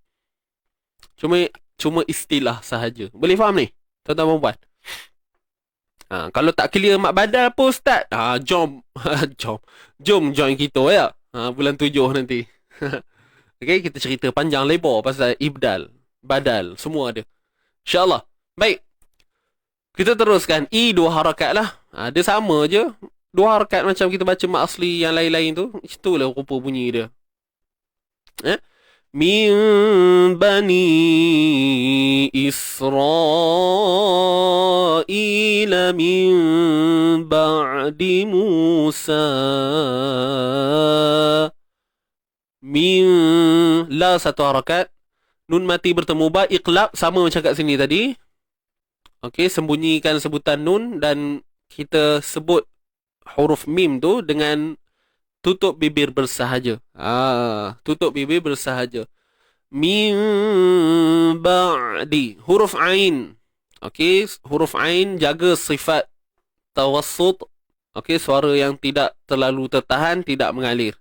Cuma istilah sahaja. Boleh faham ni? Tuan-tuan perempuan? Kalau tak clear mat badal pun Ustaz. Jom join kita ya. Bulan 7 nanti. Okay, kita cerita panjang lebar pasal ibdal, badal, semua ada. InsyaAllah. Baik. Kita teruskan. Dua harakat lah. Dia sama je. Dua harakat macam kita baca mat asli yang lain-lain tu. Itulah rupa bunyi dia. Min bani Israel min ba'di Musa. Min la satu harakat. Nun mati bertemu ba, iqlab sama macam kat sini tadi. Okey, sembunyikan sebutan nun dan kita sebut huruf mim tu dengan tutup bibir bersahaja. Tutup bibir bersahaja. Min ba'di. Huruf ain. Okey, huruf ain jaga sifat tawassut. Okey, suara yang tidak terlalu tertahan, tidak mengalir.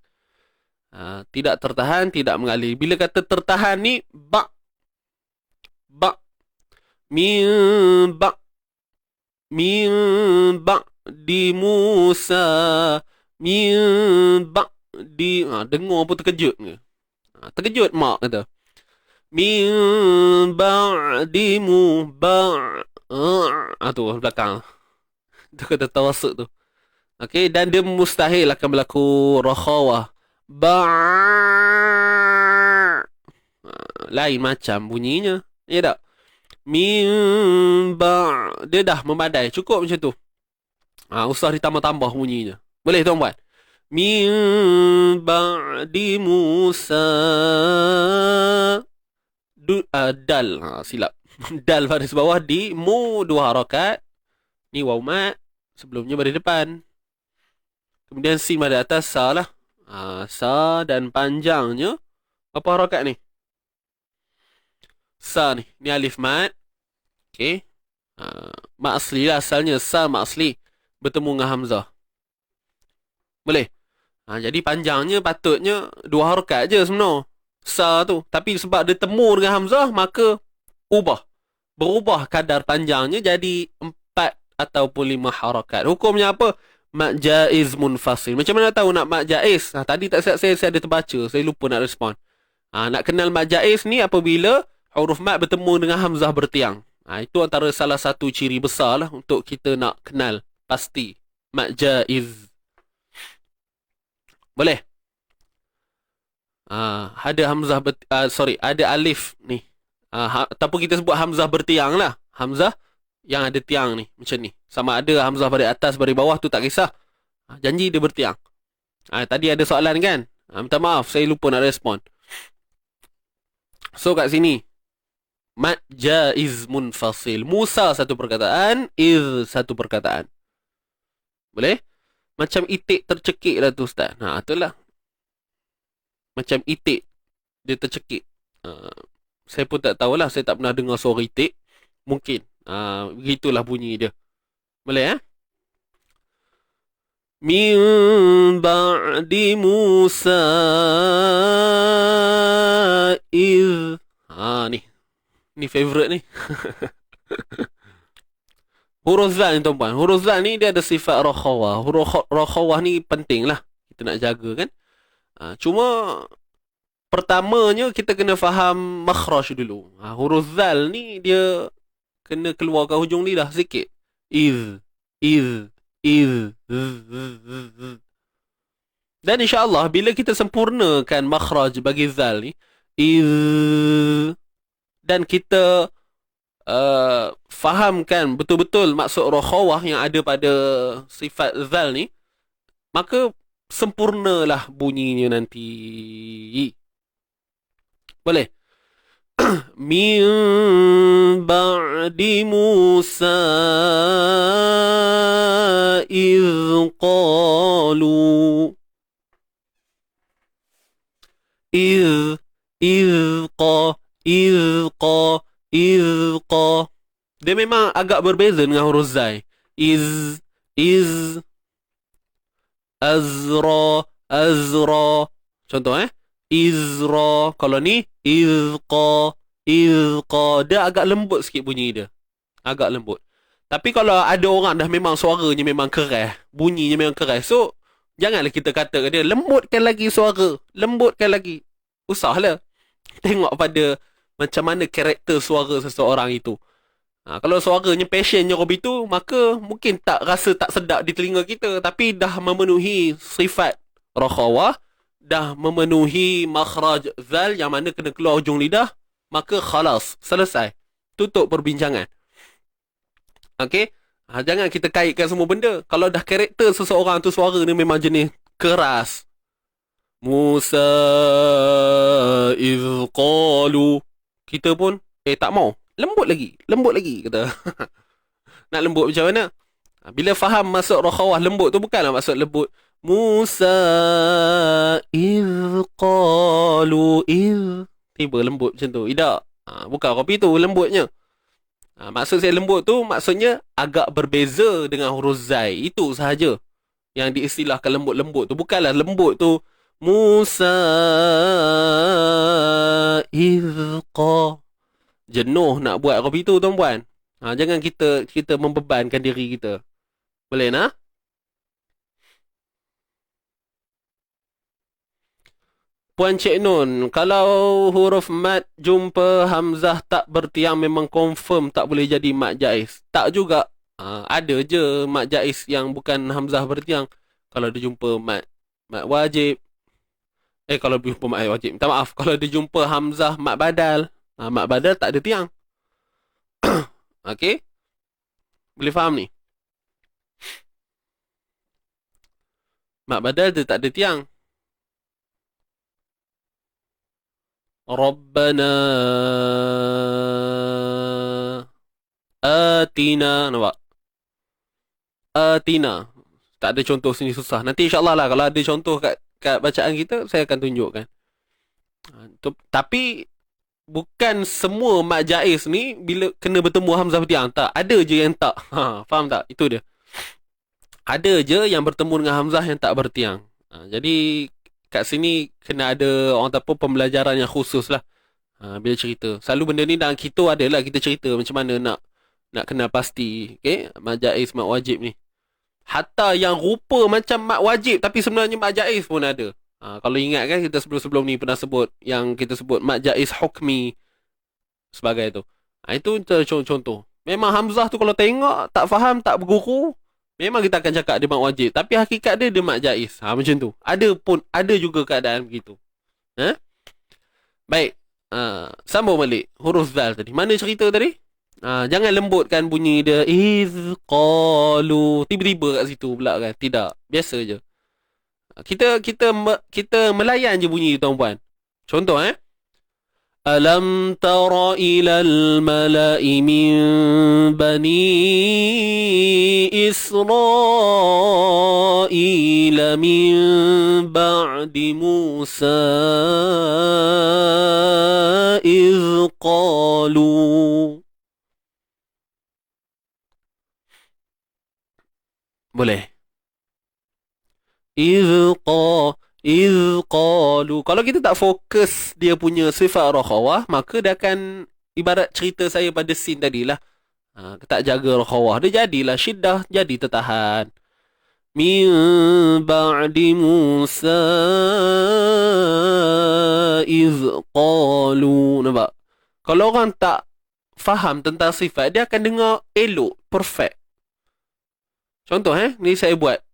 Tidak tertahan, tidak mengalir. Bila kata tertahan ni, ba. Min ba'di Musa. Min ba'di. Dengar pun terkejut ke? Terkejut mak kata. Min ba'di tu belakang. Dia kata tawassut tu. Okey, dan dia mustahil akan berlaku rakhawah. Lain macam bunyinya. Ya tak? Min dia dah memadai. Cukup macam tu. Usah ditambah-tambah bunyinya. Boleh tuan-puan? Min ba'di Musa. Dal. Silap. Dal baris bawah di mu dua harakat. Ni waw mat. Sebelumnya baris depan. Kemudian sin pada atas sa lah. Sa dan panjangnya. Apa harakat ni? Sa ni. Ni alif mat. Okey. Mat asli lah asalnya. Sa mat asli. Bertemu dengan hamzah. Boleh? Jadi panjangnya patutnya dua harakat je sebenarnya. Sa tu. Tapi sebab dia temu dengan hamzah, maka berubah kadar panjangnya jadi 4 ataupun 5 harakat. Hukumnya apa? Mat jaiz munfasil. Macam mana tahu nak mat jaiz? Tadi tak saya ada terbaca. Saya lupa nak respon. Nak kenal mat jaiz ni apabila huruf mat bertemu dengan hamzah bertiang. Itu antara salah satu ciri besar lah untuk kita nak kenal pasti mat jaiz. Boleh? Ada hamzah ada alif ni. Ataupun kita sebut hamzah bertiang lah. Hamzah yang ada tiang ni, macam ni. Sama ada hamzah baris atas baris bawah tu tak kisah. Janji dia bertiang. Tadi ada soalan kan? Minta maaf saya lupa nak respon. So kat sini mad jaiz munfasil. Musa satu perkataan, iz satu perkataan. Boleh? Macam itik tercekik lah tu ustaz. Itulah. Macam itik dia tercekik. Saya pun tak tahulah, saya tak pernah dengar suara itik. Mungkin begitulah bunyi dia. Boleh min ba'di Musa iz. Ni favorite ni. Huruf zal ni tuan-puan. Huruf zal ni dia ada sifat rakhawah. Huruf rakhawah ni penting lah. Kita nak jaga kan. Cuma pertamanya kita kena faham makhraj dulu. Huruf zal ni dia kena keluarkan hujung lidah sikit. Iz. Dan insyaAllah bila kita sempurnakan makhraj bagi zal ni, iz, dan kita fahamkan betul-betul maksud rakhawah yang ada pada sifat zal ni, maka sempurnalah bunyinya nanti. Boleh? Min ba'di Musa iz qalu dia memang agak berbeza dengan huruf zai. Iz, azra. Contoh izra. Kalau ni izqa. Dia agak lembut sikit bunyi dia. Agak lembut. Tapi kalau ada orang dah memang suaranya memang keras, bunyinya memang keras, so janganlah kita kata dia lembutkan lagi suara, lembutkan lagi. Usahlah. Tengok pada macam mana karakter suara seseorang itu. Kalau suaranya passionnya Robi tu, maka mungkin tak rasa tak sedap di telinga kita, tapi dah memenuhi sifat rakhawah, dah memenuhi makhraj zal yang mana kena keluar hujung lidah, maka khalas, selesai. Tutup perbincangan. Okey? Jangan kita kaitkan semua benda. Kalau dah karakter seseorang tu suara ni memang jenis keras. Musa iz qalu. Kita pun tak mau. Lembut lagi kata. Nak lembut macam mana? Bila faham maksud rakhawah lembut tu bukanlah maksud lembut. Musa iz qalu iz. Tiba lembut macam tu. Tidak. Bukan kopi tu lembutnya. Maksud saya lembut tu maksudnya agak berbeza dengan huruf zai. Itu sahaja yang diistilahkan lembut-lembut tu. Bukanlah lembut tu Musa izqa. Jenuh nak buat kopi tu tuan-puan. Jangan kita membebankan diri kita. Boleh nak? Puan Cik Nun, kalau huruf mad jumpa hamzah tak bertiang memang confirm tak boleh jadi mad jaiz. Tak juga. Ada je mad jaiz yang bukan hamzah bertiang. Kalau dia jumpa mad wajib. Kalau dia jumpa mad wajib. Minta maaf. Kalau dia jumpa hamzah mad badal. Mad badal tak ada tiang. Okey? Boleh faham ni? Mad badal dia tak ada tiang. Rabbana atina. Nampak? Atina. Tak ada contoh sini susah. Nanti insyaAllah lah kalau ada contoh kat bacaan kita, saya akan tunjukkan. Tapi bukan semua mad jaiz ni bila kena bertemu hamzah bertiang. Tak. Ada je yang tak. Faham tak? Itu dia. Ada je yang bertemu dengan hamzah yang tak bertiang. Jadi kat sini kena ada orang tak apa pembelajaran yang khusus lah. Bila cerita. Selalu benda ni dalam kita adalah kita cerita macam mana nak kenal pasti. Okay? Mad jaiz, mad wajib ni. Hatta yang rupa macam mad wajib tapi sebenarnya mad jaiz pun ada. Kalau ingat kan kita sebelum ni pernah sebut yang kita sebut mad jaiz hukmi sebagai tu. Itu contoh. Memang hamzah tu kalau tengok tak faham, tak berguru, memang kita akan cakap dia mad wajib. Tapi hakikat dia mad jaiz. Macam tu. Ada juga keadaan begitu. Baik. Sambung balik. Huruf zal tadi. Mana cerita tadi? Jangan lembutkan bunyi dia. Iz qalu. Tiba-tiba kat situ pula kan. Tidak. Biasa je. Kita melayan je bunyi tu tuan-puan. Contoh Alam tara ilal mala'i min bani Israel min ba'di Musa iz qalu. Boleh. Iz qalu. Kalau kita tak fokus dia punya sifat rakhawah, maka dia akan ibarat cerita saya pada scene tadilah. Tak jaga rakhawah, dia jadilah syiddah, jadi tertahan. Min ba'di Musa iz qalu. Nampak? Kalau orang tak faham tentang sifat, dia akan dengar elok, perfect. Contoh ni saya buat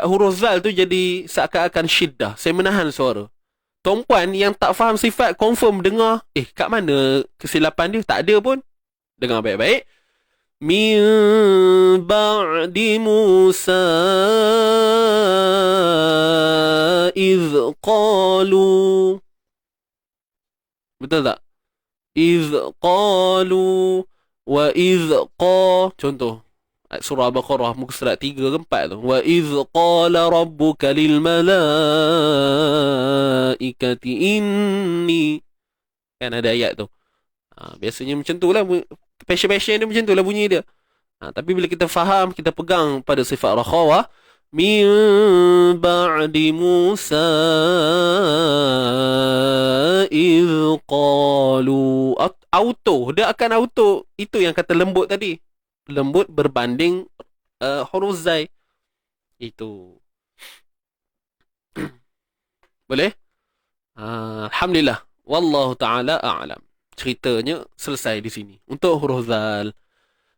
huruf zal tu jadi seakan-akan syiddah. Saya menahan suara. Tuan-puan yang tak faham sifat confirm dengar, kat mana kesilapan dia? Tak ada pun. Dengar baik-baik. Min ba'di Musa iz qalu. Betul tak? Iz qalu wa iz contoh surah Al-Baqarah muka surat 3 ke 4 tu. Wa iz qala rabbuka lil malaikati inni. Kan ada ayat tu. Biasanya macam tu lah. Passion dia macam tu lah bunyi dia. Tapi bila kita faham, kita pegang pada sifat rakhawah. Min ba'di Musa iz qalu. Auto. Dia akan auto. Itu yang kata lembut tadi. Lembut berbanding huruf zai. Itu. Boleh? Alhamdulillah. Wallahu ta'ala a'lam. Ceritanya selesai di sini. Untuk huruf zal.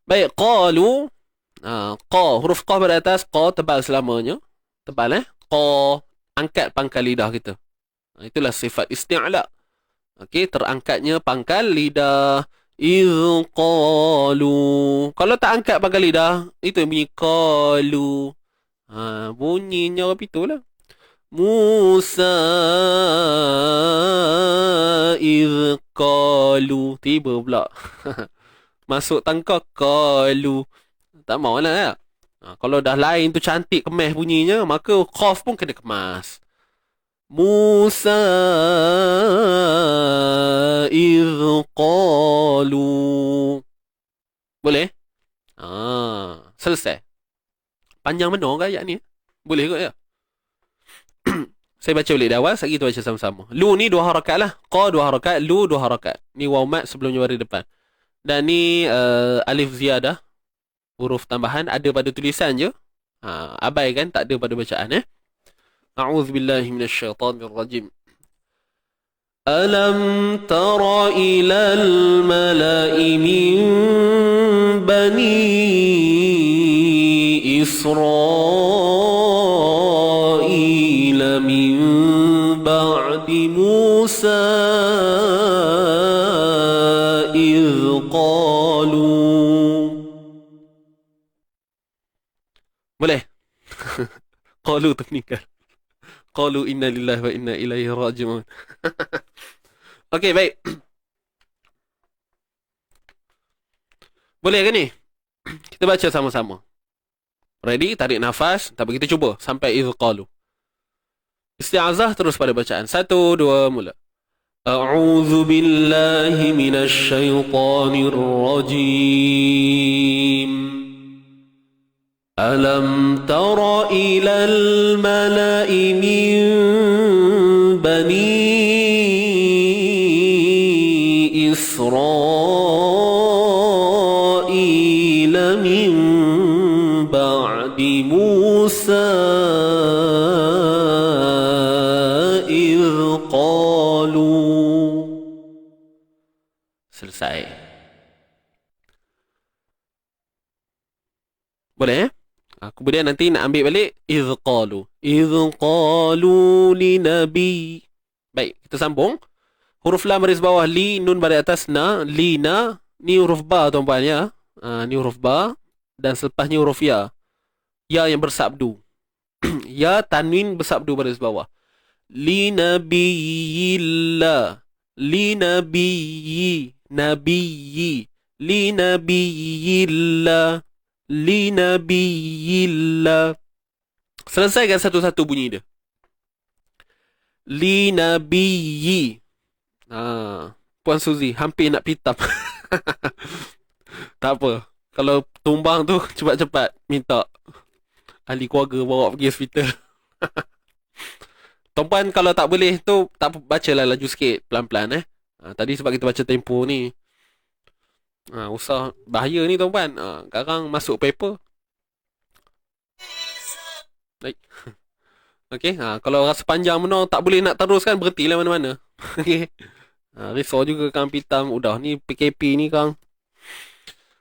Baik, qalu. Qa. Huruf qa pada atas. Qa tebal selamanya. Tebal Qa. Angkat pangkal lidah kita. Itulah sifat isti'la. Okey, terangkatnya pangkal lidah. Iz qalu. Kalau tak angkat pangkal lidah, itu yang bunyi qalu. Bunyinya apa itulah. Musa iz qalu. Tiba pula. Masuk tangkar qalu. Tak maulah ya. Kalau dah lain tu cantik kemas bunyinya, maka qaf pun kena kemas. Musa iz qalu. Boleh? Selesai. Panjang benar ke ayat ni? Boleh kot ya? Saya baca balik dari awal, sekali kita baca sama-sama. Lu ni 2 harakat lah. Qa 2 harakat, lu 2 harakat. Ni waw mat sebelumnya baris depan. Dan ni alif ziyadah. Huruf tambahan ada pada tulisan je. Abaikan, tak ada pada bacaan A'udzubillahi minasyaitanirrajim. Alam tara ilal mala'i min bani Israel min ba'di Musa iz qalu. Boleh? Qalu tertinggal. Qalu inna lillahi wa inna ilaihi raji'un. Okey, baik. Boleh ke ni? Kita baca sama-sama. Ready? Tarik nafas. Tapi kita cuba sampai iz qalu. Isti'azah terus pada bacaan. 1, 2, mula. A'udzu billahi minasy syaithanir rajim. ألم تر إلى الملأ من بني إسرائيل من بعد موسى إذ قالوا. Selesai. Boleh kemudian nanti nak ambil balik iz qalu li nabi. Baik, kita sambung. Huruf lam baris bawah li, nun baris atas na, lina, Ni huruf ba tuan-puan ya. Ni huruf ba. Dan selepasnya huruf ya. Ya yang bersabdu. Ya tanwin bersabdu baris bawah. Li nabiyillah. Li nabiyyi. Nabiyyi. Li nabiyillah. Li nabiyillah. Selesaikan satu-satu bunyi dia. Li nabiyyi. Puan Suzy hampir nak pitam. Tak apa. Kalau tumbang tu cepat-cepat minta ahli keluarga bawa pergi hospital. Tuan-puan kalau tak boleh tu tak bacalah laju sikit pelan-pelan tadi sebab kita baca tempo ni. Usah bahaya ni tuan-puan. Sekarang masuk paper. Baik. Okey, kalau rasa panjang benar tak boleh nak teruskan berhentilah mana-mana. Okey. Risau juga Kang Pitam. Udah ni PKP ni Kang.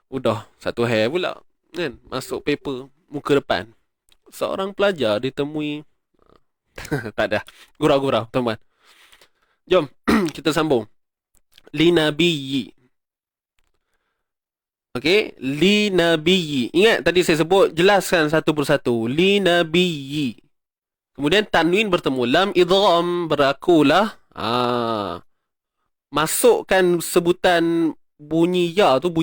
Udah satu hair pula kan. Masuk paper muka depan. Seorang pelajar ditemui. Tak ada. Gurau-gurau teman. Jom kita sambung. Li nabiyyi. Okey, li nabiyyi. Ingat tadi saya sebut, jelaskan satu persatu. Li nabiyyi. Kemudian tanwin bertemu lam idgham, berlakulah masukkan sebutan bunyi ya tu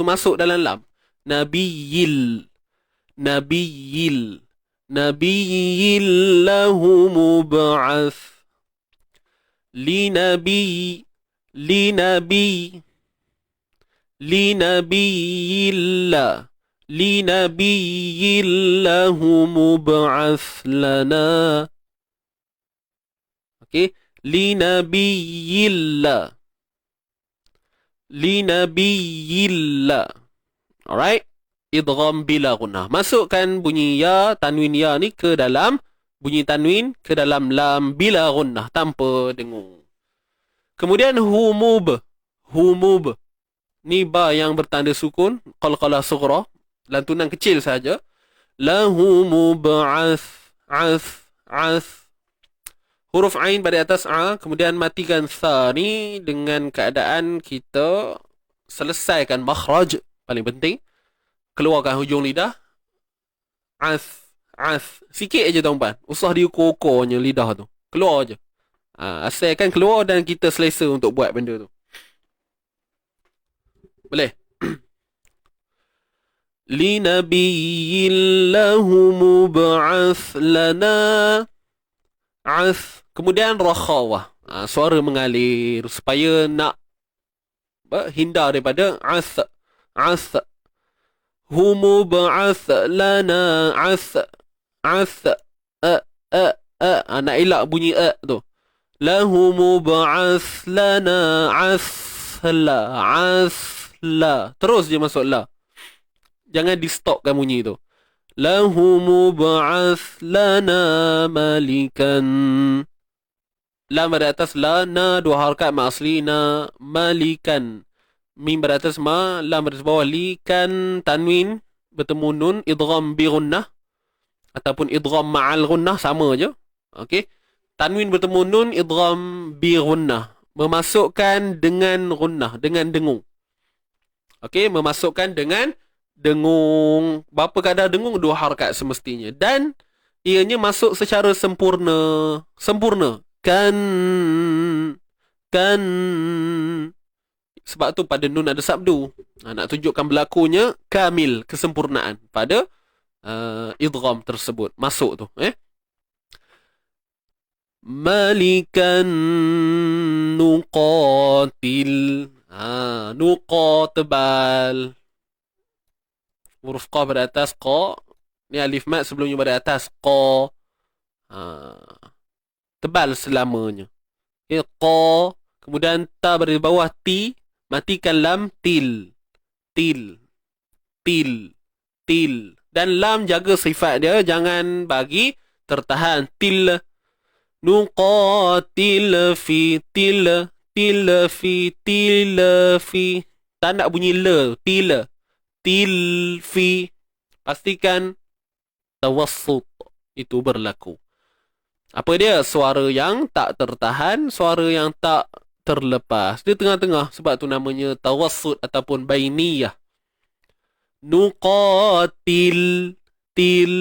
masuk dalam lam. Nabiyil. Nabiyil. Nabiyil lahu mub'ath. Li nabi. Li nabi. Li nabiyillah. Li nabiyillahu mub'ath lana. Okey, li nabiyillah. Li nabiyillah. Alright. Idgham bila gunnah. Masukkan bunyi ya, tanwin ya ni ke dalam bunyi tanwin ke dalam lam bila gunnah tanpa dengung. Kemudian humub. Humub. Ni ba yang bertanda sukun, qalqalah sughra, lantunan kecil saja. Lahu mub'ath. Ath. Huruf ain pada atas a, kemudian matikan tha ni dengan keadaan kita selesaikan makhraj paling penting. Keluarkan hujung lidah. Ath. Sikit aja tuan-puan. Usah diukur-ukurnya lidah tu. Keluar aja. Asalkan keluar dan kita selesa untuk buat benda tu. Boleh? Li nabiyillahu mub'ath lana. Ath. Kemudian rakhawah. Suara mengalir supaya nak hindar daripada ath. Humu ba'ath lana ath. Nak elak bunyi tu. Lahumu ba'ath lana asla. Terus je masuk la. Jangan di stopkan bunyi tu. Lahumu ba'ath lana malikan. Lam pada atas la, na dua harakat ma asli na malikan. Mim pada atas ma, lam pada bawah li, kan tanwin bertemu nun, idgham bi gunnah ataupun idgham ma'al gunnah, sama je. Okey. Tanwin bertemu nun, idgham bi gunnah, memasukkan dengan gunnah, dengan dengung. Okey, memasukkan dengan dengung. Berapa kadar dengung? Dua harakat semestinya. Dan ianya masuk secara sempurna. Kan. Sebab tu pada nun ada sabdu. Nak tunjukkan berlakunya kamil, kesempurnaan pada idgham tersebut. Masuk tu. Malikan nuqatil. Nuqa tebal. Huruf qa pada atas qa. Ni alif mat sebelumnya pada atas qa. Tebal selamanya. Qa. Kemudian ta pada bawah ti. Matikan lam, til. Dan lam jaga sifat dia, jangan bagi tertahan. Til. Nuqatil fi til fi. Tak nak bunyi le. Til fi. Pastikan tawassut itu berlaku. Apa dia? Suara yang tak tertahan, suara yang tak terlepas. Dia tengah-tengah, sebab tu namanya tawassut ataupun bainiyah. Nuqatil, til,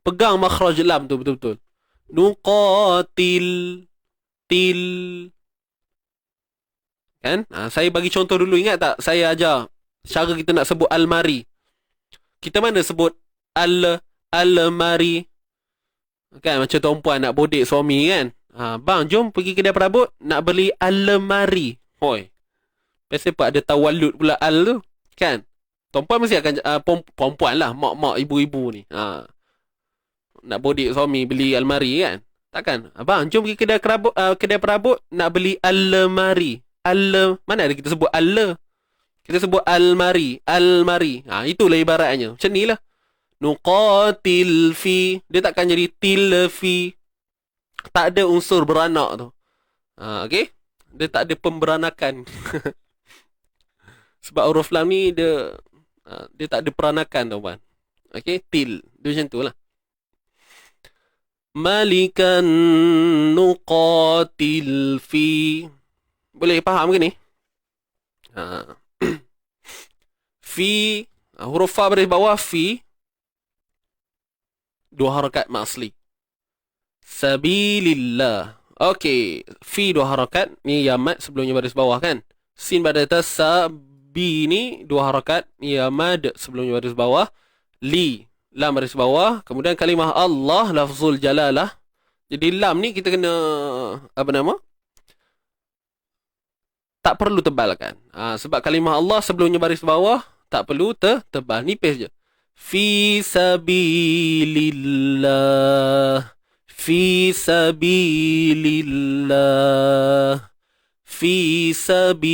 pegang makhraj lam tu betul-betul. Nuqatil, til. Kan? Saya bagi contoh dulu, ingat tak? Saya ajar cara kita nak sebut almari. Kita mana sebut almari? Kan macam perempuan nak bodek suami kan. Bang, jom pergi kedai perabot, nak beli almari. Hoi. Biasa apa ada tawallud pula al tu. Kan? Perempuan mesti akan perempuan lah, mak-mak, ibu-ibu ni. Nak bodek suami beli almari kan. Takkan? Bang, jom pergi kedai perabot nak beli almari. Mana ada kita sebut kita sebut almari. Itulah ibaratnya. Macam ni lah. Nuqatil fi. Dia takkan jadi til fi. Tak ada unsur beranak tu. Okay? Dia tak ada pemberanakan. Sebab huruf lam ni dia tak ada peranakan tau kan. Okay? Til. Dia macam tu lah. Malikan nuqatil fi. Boleh faham ke ni? Fi. Huruf fa baris bawah fi. 2 harakat mak asli. Sabilillah. Okey. Fi 2 harakat. Ni ya mad sebelumnya baris bawah kan. Sin pada atas. Sabi ni 2 harakat. Ya mad sebelumnya baris bawah. Li. Lam baris bawah. Kemudian kalimah Allah. Lafzul jalalah. Jadi lam ni kita kena. Apa nama? Tak perlu tebalkan. Sebab kalimah Allah sebelumnya baris bawah. Tak perlu tebal. Nipis je. Fi sabilillah. Fi sabilillah. Fi sabilillah.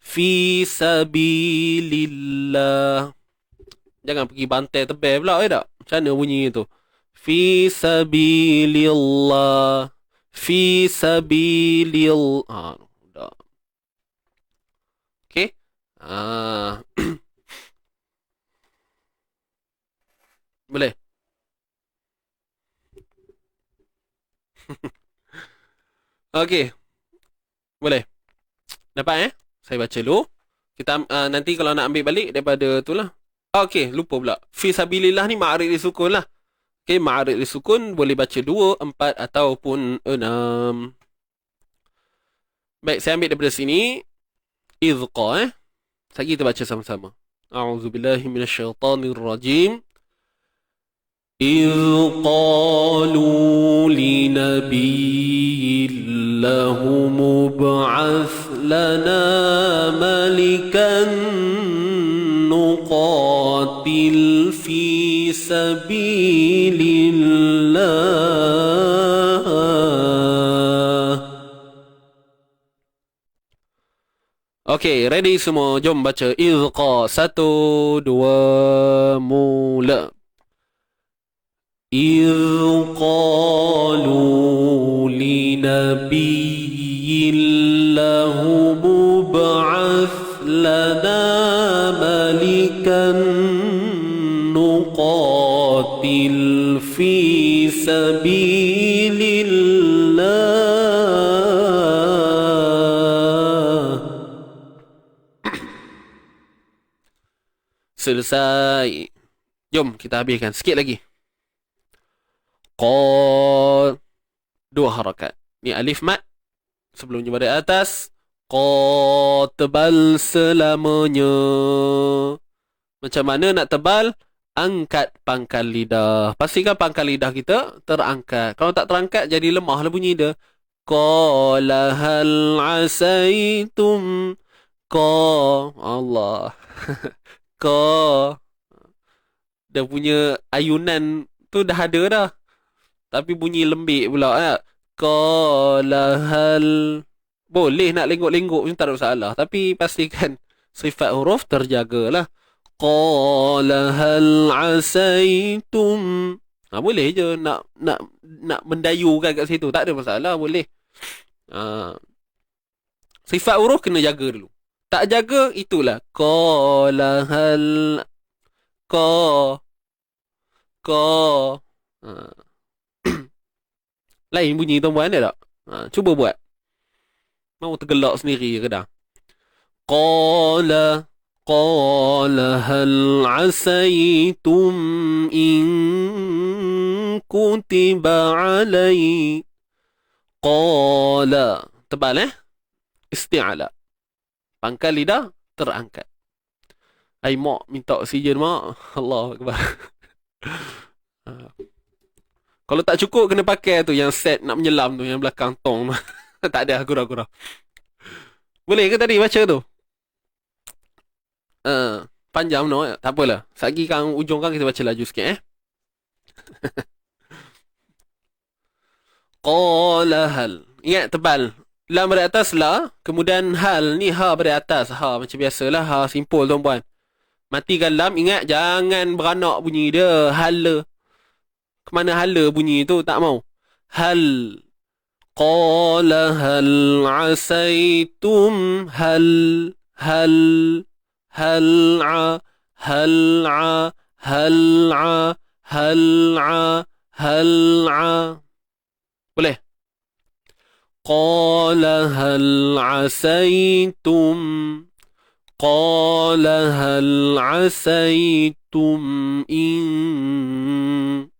Fi sabilillah. Jangan pergi bantai tebal pula, tak? Macam mana bunyi tu? Fi sabilillah. Fi sabilillah. Dah. Okey. Boleh. Okey. Boleh. Dapat Saya baca dulu. Kita nanti kalau nak ambil balik daripada tu lah. Okey, lupa pula. Fi sabilillah ni ma'arid disukun lah. Okey, ma'arid disukun boleh baca 2, 4 ataupun 6. Baik, saya ambil daripada sini. Izqa Sekali kita baca sama-sama. A'udzubillahi minasyaitanirrajim. إذ قالوا لنبي له مبعث لنا ملكا نقاتل في سبيل الله. Okay, ready semua? Jom baca. Izqa. 1, 2, mula. إذ قالوا لنبي له مبعث لنا ملكا نقاتل في سبيل الله. Selesai. Jom kita habiskan sikit lagi. Qad 2 harakat. Ni alif mat sebelumnya pada atas. Qad tebal selamanya. Macam mana nak tebal? Angkat pangkal lidah. Pastikan pangkal lidah kita terangkat. Kalau tak terangkat jadi lemah lah bunyi dia. Qala hal asaitum. Allah. Dia punya ayunan tu dah ada dah. Tapi bunyi lembik pula Qala hal. Boleh nak lenggok-lenggok pun tak ada masalah. Tapi pastikan sifat huruf terjagalah. Qala hal asaitum. Boleh je nak mendayukan kat situ. Tak ada masalah, boleh. Sifat huruf kena jaga dulu. Tak jaga, itulah. Qala hal. Lain bunyi tuan-puan ada tak? Cuba buat. Mau tergelak sendiri ke dah? Qala hal asaytum in kutiba alai. Qala. Tebal isti'ala. Pangkal lidah terangkat. Ai mak minta oksigen mak. Allah Akbar. Kalau tak cukup kena pakai tu yang set nak menyelam tu yang belakang tong. Tak ada gurau-gurau. Boleh ke tadi baca tu? Panjang no, tak apalah. Sagi kang ujung kan kita baca laju sikit Qala hal. Ingat tebal. Lam beri atas la, kemudian hal ni ha beri atas. Ha macam biasalah, ha simple tuan-puan. Matikan lam, ingat jangan beranak bunyi dia. Hala. Kemana hala bunyi tu? Tak mau. Hal. Qala hal asaitum hal. Hal. Hal'a. Hal'a. Hal'a. Hal'a. Hal'a. Boleh? Qala hal asaitum. Qala hal asaitum in.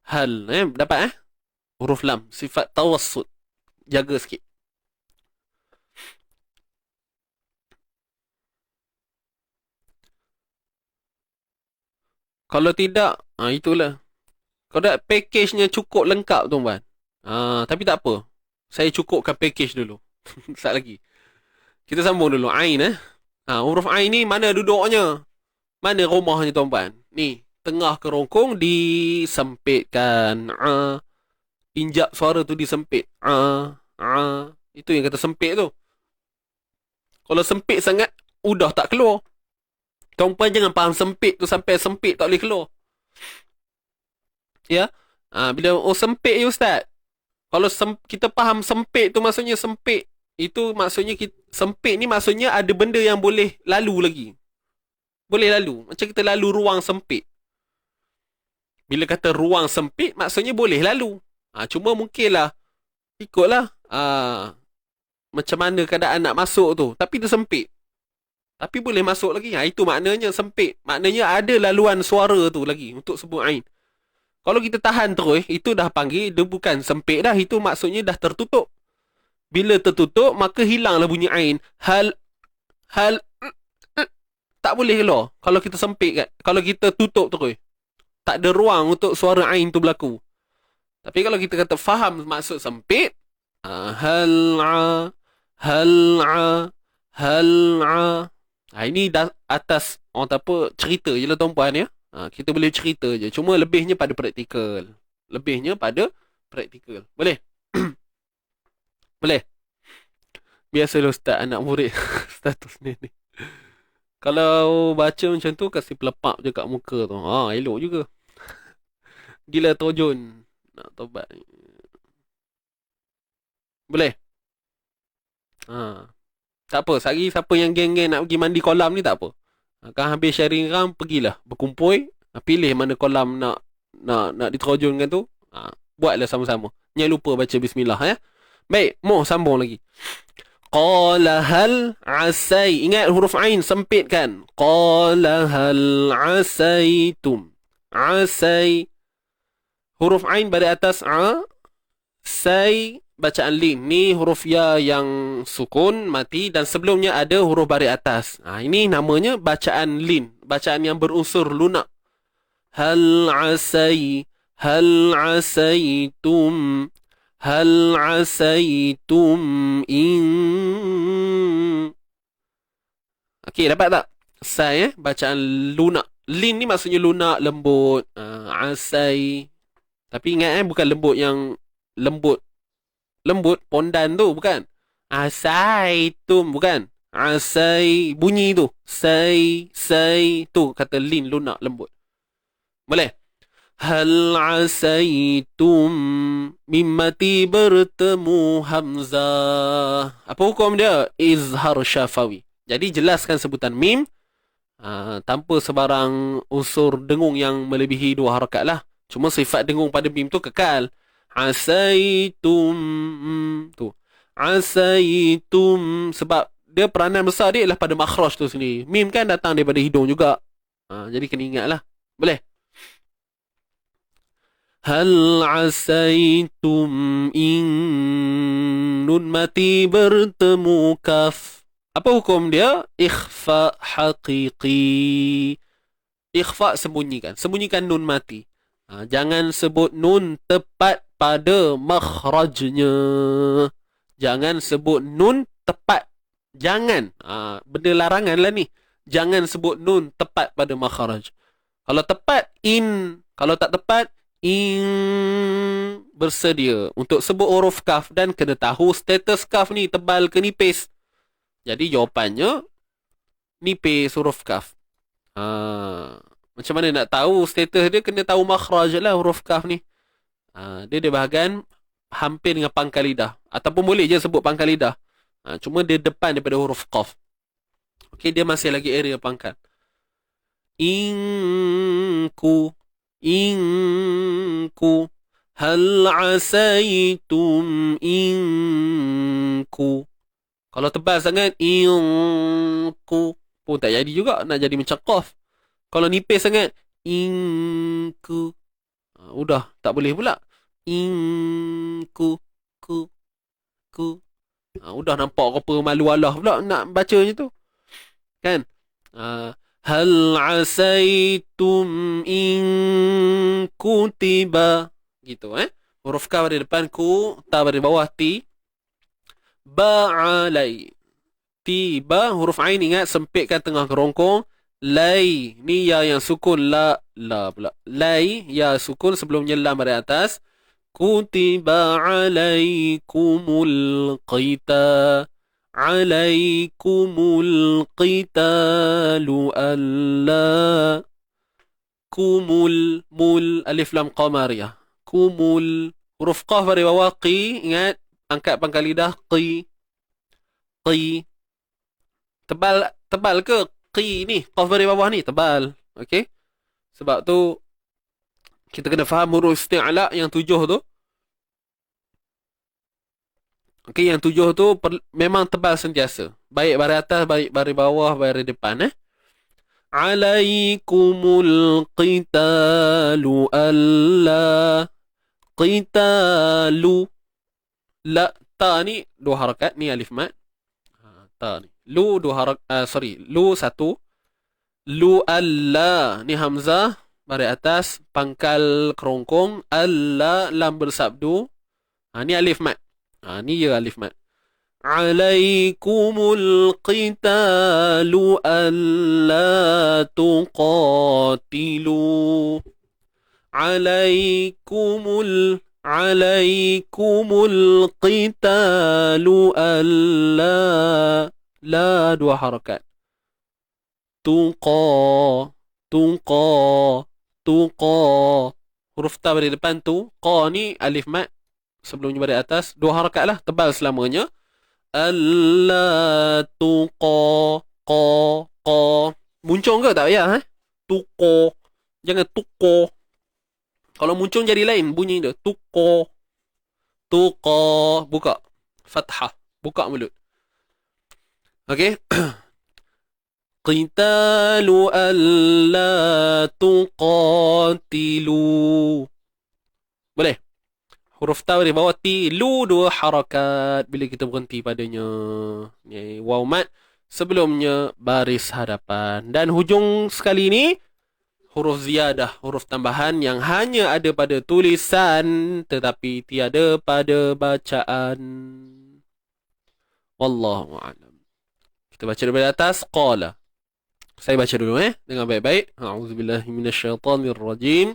Hal. Dapat huruf lam. Sifat tawassut. Jaga sikit. Kalau tidak, itulah. Kalau tak, package-nya cukup lengkap tuan-tuan. Tapi tak apa. Saya cukupkan package dulu. Sat lagi. Kita sambung dulu. Ain huruf Ain ni mana duduknya? Mana rumahnya tuan-tuan? Ni, tengah kerongkong disempitkan. Injak suara tu disempit. Itu yang kata sempit tu. Kalau sempit sangat, udah tak keluar. Tuan-tuan jangan faham sempit tu sampai sempit tak boleh keluar. Ya? Bila sempit ya Ustaz. Kalau kita faham sempit tu maksudnya sempit. Itu maksudnya sempit ni maksudnya ada benda yang boleh lalu lagi. Boleh lalu. Macam kita lalu ruang sempit. Bila kata ruang sempit maksudnya boleh lalu. Cuma mungkinlah ikutlah macam mana keadaan nak masuk tu. Tapi dia sempit. Tapi boleh masuk lagi. Itu maknanya sempit. Maknanya ada laluan suara tu lagi untuk sebut Ain. Kalau kita tahan terus, itu dah panggil, dia bukan sempit dah. Itu maksudnya dah tertutup. Bila tertutup, maka hilanglah bunyi Ain. Hal, tak boleh keluar. Kalau kita sempit kan. Kalau kita tutup terus. Tak ada ruang untuk suara Ain tu berlaku. Tapi kalau kita kata faham maksud sempit, hal'a. Ini dah atas, orang tak apa, cerita je lah tuan-puan ya. Kita boleh cerita je. Cuma lebihnya pada praktikal. Boleh? Boleh? Biasalah Ustaz anak murid status ni. Kalau baca macam tu, kasih pelepap je kat muka tu. Elok juga. Gila terjun. Nak tobat. Boleh? Tak apa. Sehari siapa yang geng-geng nak pergi mandi kolam ni tak apa. Kan habis sharing ram, pergilah berkumpul, pilih mana kolam nak diterjunkan tu, buatlah sama-sama. Jangan lupa baca bismillah ya. Baik, mau sambung lagi. Qala hal asai. Ingat huruf Ain sempit kan? Qala hal asaitum. Asai. Huruf Ain pada atas sai bacaan lin. Ni huruf ya yang sukun mati dan sebelumnya ada huruf baris atas. Ini namanya bacaan lin, bacaan yang berunsur lunak. Hal asaitum. Hal asaitum in. Okey, dapat tak? Sai bacaan lunak. Lin ni maksudnya lunak, lembut. Asai. Tapi ingat bukan lembut yang lembut pondan tu, bukan. Asaitum, bukan. Asai, bunyi tu. Sai tu kata lin, lunak, lembut. Boleh? Hal asaitum mimmati bertemu hamzah. Apa hukum dia? Izhar syafawi. Jadi jelaskan sebutan mim tanpa sebarang unsur dengung yang melebihi 2 harakat lah. Cuma sifat dengung pada mim tu kekal. Asaitum. Tu. Asaitum. Sebab dia peranan besar dia ialah pada makhraj tu sendiri. Mim kan datang daripada hidung juga. Jadi kena ingat lah. Boleh? Hal asaitum in nun mati bertemu kaf. Apa hukum dia? Ikhfa haqiqi. Ikhfa sembunyikan. Sembunyikan nun mati. Jangan sebut nun tepat pada makhrajnya. Jangan sebut nun tepat. Jangan. Benda larangan lah ni. Jangan sebut nun tepat pada makhraj. Kalau tepat, in. Kalau tak tepat, in. Bersedia untuk sebut huruf kaf. Dan kena tahu status kaf ni tebal ke nipis. Jadi jawapannya, nipis huruf kaf. Macam mana nak tahu status dia? Kena tahu makhraj lah huruf kaf ni. Dia bahagian hampir dengan pangkal lidah. Ataupun boleh je sebut pangkal lidah. Cuma dia depan daripada huruf qaf. Okey, dia masih lagi area pangkal. Inku. Hal asaitum inku. Kalau tebal sangat, inku pun tak jadi juga. Nak jadi macam qaf. Kalau nipis sangat, inku. Udah, tak boleh pula. Inku. Udah nampak apa malu Allah pula nak bacanya tu. Kan? Hal asaitum in kutiba. Gitu huruf ka pada depan, ku, ta pada bawah, ti. Ba alai. Tiba huruf ain, ingat sempitkan tengah kerongkong. Lai, ni ya yang sukun, la pula. Lai, ya sukun sebelumnya lam dari atas. Kutiba alaikumul qita. Alaikumul qitalu alla. Kumul, mul, alif lam qamariyah. Kumul, huruf qaf dari bawah, qi, ingat, angkat pangkal lidah, qi. Tebal ke? Qi ni, qaf dari bawah ni, tebal. Okey? Sebab tu, kita kena faham huruf isti'la yang 7 tu. Okey, yang 7 tu memang tebal sentiasa. Baik bari atas, baik bari bawah, bari depan. Alaikumul qitalu alla. Qitalu. La, ta ni 2 harakat, ni alif mat. Ta ni. Lu 2 harakat, lu 1. Lu alla, ni hamzah. Bari atas, pangkal kerongkong. Alla, lam bersabdu. Ni alif mat. Ni ya alif mat. Alaikumul qitalu alla tuqatilu. Alaikumul qitalu alla. La 2 harakat. Tuqa. Huruf ta dari depan tu. Qa ni alif mat. Sebelumnya dari atas. 2 harakat lah. Tebal selamanya. Alla tuqa. Qa. Muncung ke? Tak payah. Tuqa. Jangan tuqa. Kalau muncung jadi lain bunyi dia. Tuqa. Buka. Fathah. Buka mulut. Okey. Qitalu alla tuqatilu. Boleh? Huruf ta di bawah, ti, lu 2 harakat bila kita berhenti padanya. Waw mat sebelumnya baris hadapan. Dan hujung sekali ni huruf ziyadah, huruf tambahan yang hanya ada pada tulisan tetapi tiada pada bacaan. Wallahu a'lam. Kita baca dari atas. Qala. Saya baca dulu dengan baik-baik. A'udzubillahi minasyaitonirrajim.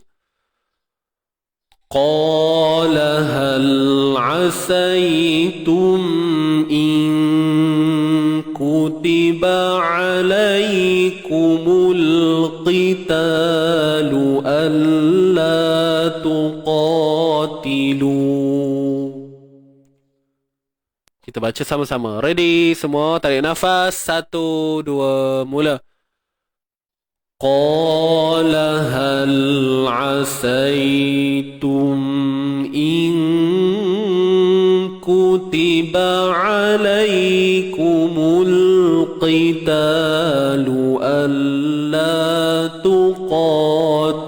قال هل عسيتم إن كتب عليكم القتال ألا تقاتلوا. Kita baca sama-sama. Ready semua, tarik nafas. 1, 2, mula. قال هل عسيتم إن كتب عليكم القتال ألا تقاتلوا.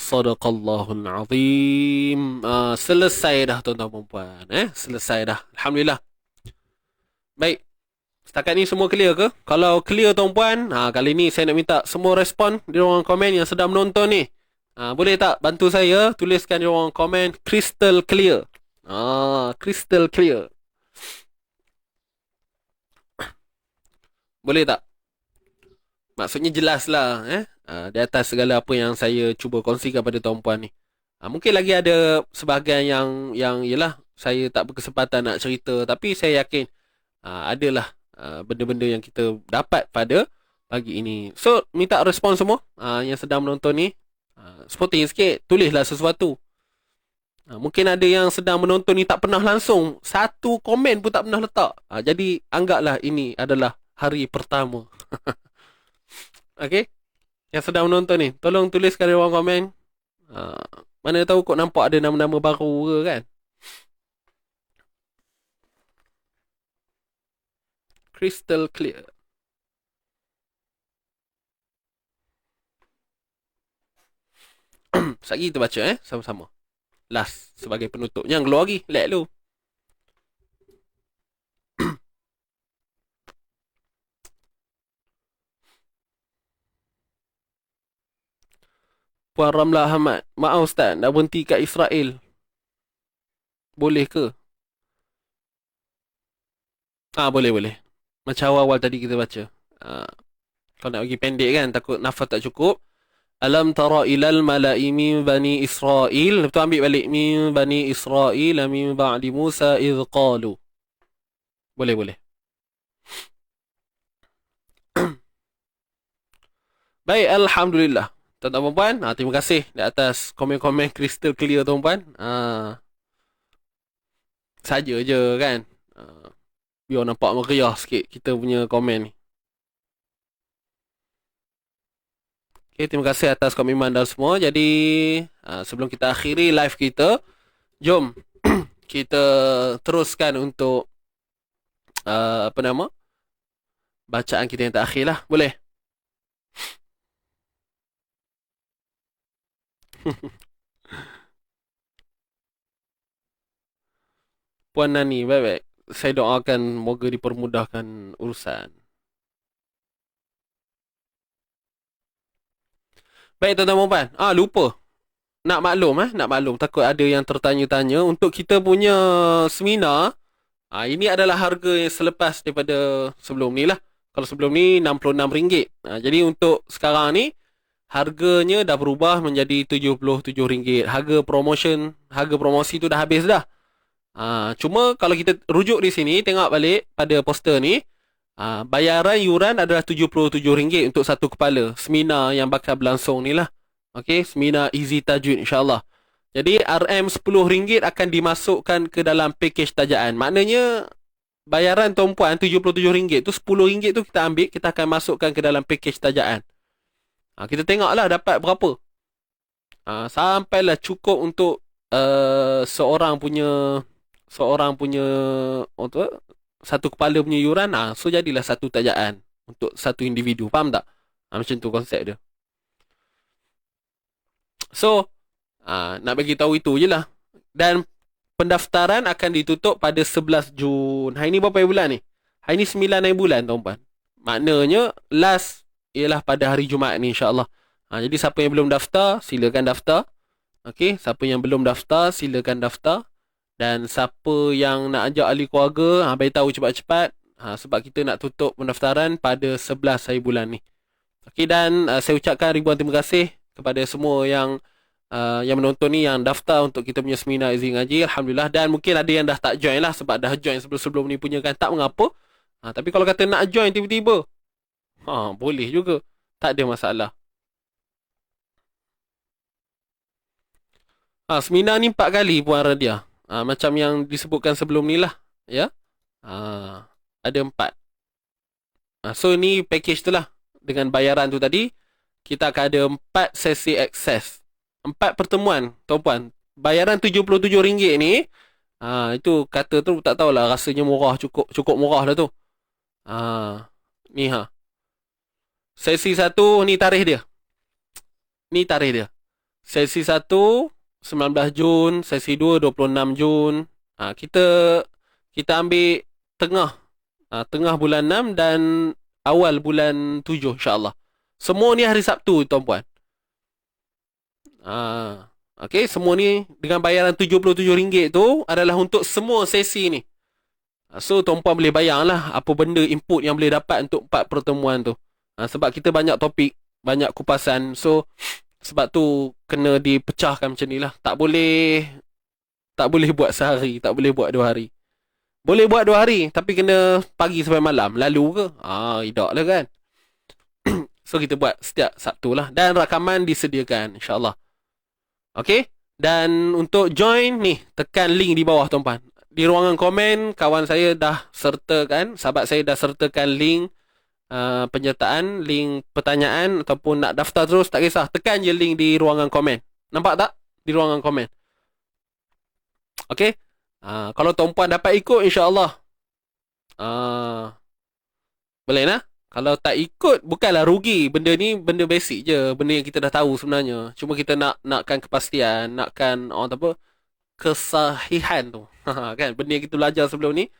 Sadaqallahul Azim. Selesai dah tuan-tuan dan puan. Selesai dah. Alhamdulillah. Baik. Setakat ni semua clear ke? Kalau clear tuan-puan, kali ni saya nak minta semua respon di ruang komen yang sedang menonton ni. Boleh tak bantu saya tuliskan di ruang komen crystal clear. Crystal clear. Boleh tak? Maksudnya jelas lah di atas segala apa yang saya cuba kongsikan pada tuan-puan ni. Mungkin lagi ada sebahagian yang yelah saya tak berkesempatan nak cerita, tapi saya yakin adalah benda-benda yang kita dapat pada pagi ini. So minta respon semua yang sedang menonton ni, sporting sikit, tulislah sesuatu. Mungkin ada yang sedang menonton ni tak pernah langsung, satu komen pun tak pernah letak. Jadi anggaplah ini adalah hari pertama. Okay, yang sedang menonton ni, tolong tuliskan di ruang komen. Mana tahu kok nampak ada nama-nama baru ke kan. Crystal clear. Sekali kita baca sama-sama. Last sebagai penutup. Yang keluar lagi, let lu. Puan Ramlah Ahmad, maaf Ustaz, nak berhenti kat Israel. Boleh ke? Boleh. Macam awal tadi kita baca. Kalau nak bagi pendek kan, takut nafas tak cukup. Alam tara ilal mala'i min bani Israel. Lepas tu ambil balik. Min bani Israel min ba'di Musa idh qalu. Boleh. Baik, Alhamdulillah. Tuan-tuan dan puan, terima kasih di atas komen-komen crystal clear tuan-puan. Saja je kan. Biar nampak meriah sikit kita punya komen ni. Okay, terima kasih atas komitmen dan semua. Jadi, sebelum kita akhiri live kita, jom kita teruskan untuk bacaan kita yang terakhir lah. Boleh? Puan Nani, baik-baik. Saya doakan moga dipermudahkan urusan. Baik tuan-tuan dan puan. Lupa. Nak maklum. Takut ada yang tertanya-tanya. Untuk kita punya seminar, ini adalah harga yang selepas daripada sebelum ni lah. Kalau sebelum ni RM66. Jadi untuk sekarang ni, harganya dah berubah menjadi RM77. Harga promosi tu dah habis dah. Cuma kalau kita rujuk di sini, tengok balik pada poster ni, bayaran yuran adalah RM77 untuk satu kepala. Seminar yang bakal berlangsung ni lah. Okay, seminar Easy Tajwid insyaAllah. Jadi RM10 akan dimasukkan ke dalam package tajaan. Maknanya bayaran tuan-puan RM77 tu, RM10 tu kita ambil, kita akan masukkan ke dalam package tajaan. Kita tengoklah dapat berapa. Sampailah cukup untuk seorang punya satu kepala punya yuran. So jadilah satu tajaan untuk satu individu. Faham tak? Macam tu konsep dia. So nak bagi tahu itu je lah. Dan pendaftaran akan ditutup pada 11 Jun. Hari ni berapa bulan ni? Hari ni 9 bulan tuan-puan. Maknanya last ialah pada hari Jumaat ni insyaAllah. Jadi siapa yang belum daftar, silakan daftar. Okay, siapa yang belum daftar, silakan daftar. Dan siapa yang nak ajak ahli keluarga, beritahu cepat-cepat. Sebab kita nak tutup pendaftaran pada 11 hari bulan ni. Okay, dan saya ucapkan ribuan terima kasih kepada semua yang menonton ni, yang daftar untuk kita punya seminar Easy Ngaji. Alhamdulillah. Dan mungkin ada yang dah tak join lah, sebab dah join sebelum-sebelum ni punya kan, tak mengapa. Tapi kalau kata nak join tiba-tiba, boleh juga. Tak ada masalah. Seminar ni 4 kali Puan Radia. Macam yang disebutkan sebelum ni lah. Ya. Ada 4. So ni package tu lah. Dengan bayaran tu tadi. kita akan ada 4 sesi akses. 4 pertemuan, tuan-puan. Bayaran RM77 ni, itu kata tu tak tahulah, rasanya murah, cukup murah dah tu. Ni Sesi 1 ni tarikh dia. Ni tarikh dia. Sesi 1 19 Jun, sesi 2 26 Jun. Kita ambil tengah bulan 6 dan awal bulan 7 insya-Allah. Semua ni hari Sabtu, tuan-puan. Okey, semua ni dengan bayaran RM77 tu adalah untuk semua sesi ni. So tuan-puan boleh bayanglah apa benda input yang boleh dapat untuk 4 pertemuan tu. Sebab kita banyak topik, banyak kupasan. So sebab tu kena dipecahkan macam ni lah. Tak boleh buat sehari, tak boleh buat 2 hari. Boleh buat 2 hari, tapi kena pagi sampai malam. Lalu ke? Tidak lah kan. So kita buat setiap Sabtu lah. Dan rakaman disediakan, insya-Allah. Okey? Dan untuk join ni, tekan link di bawah, tuan-puan. Di ruangan komen, kawan saya dah sertakan, sahabat saya dah sertakan link penyertaan, link pertanyaan ataupun nak daftar terus, tak kisah. Tekan je link di ruangan komen. Nampak tak? Di ruangan komen. Okey? Kalau tuan-puan dapat ikut, insya-Allah. Boleh nah? Kalau tak ikut, bukanlah rugi. Benda ni benda basic je. Benda yang kita dah tahu sebenarnya. Cuma kita nakkan kepastian, nakkan kesahihan tu. Kan? Benda yang kita belajar sebelum ni,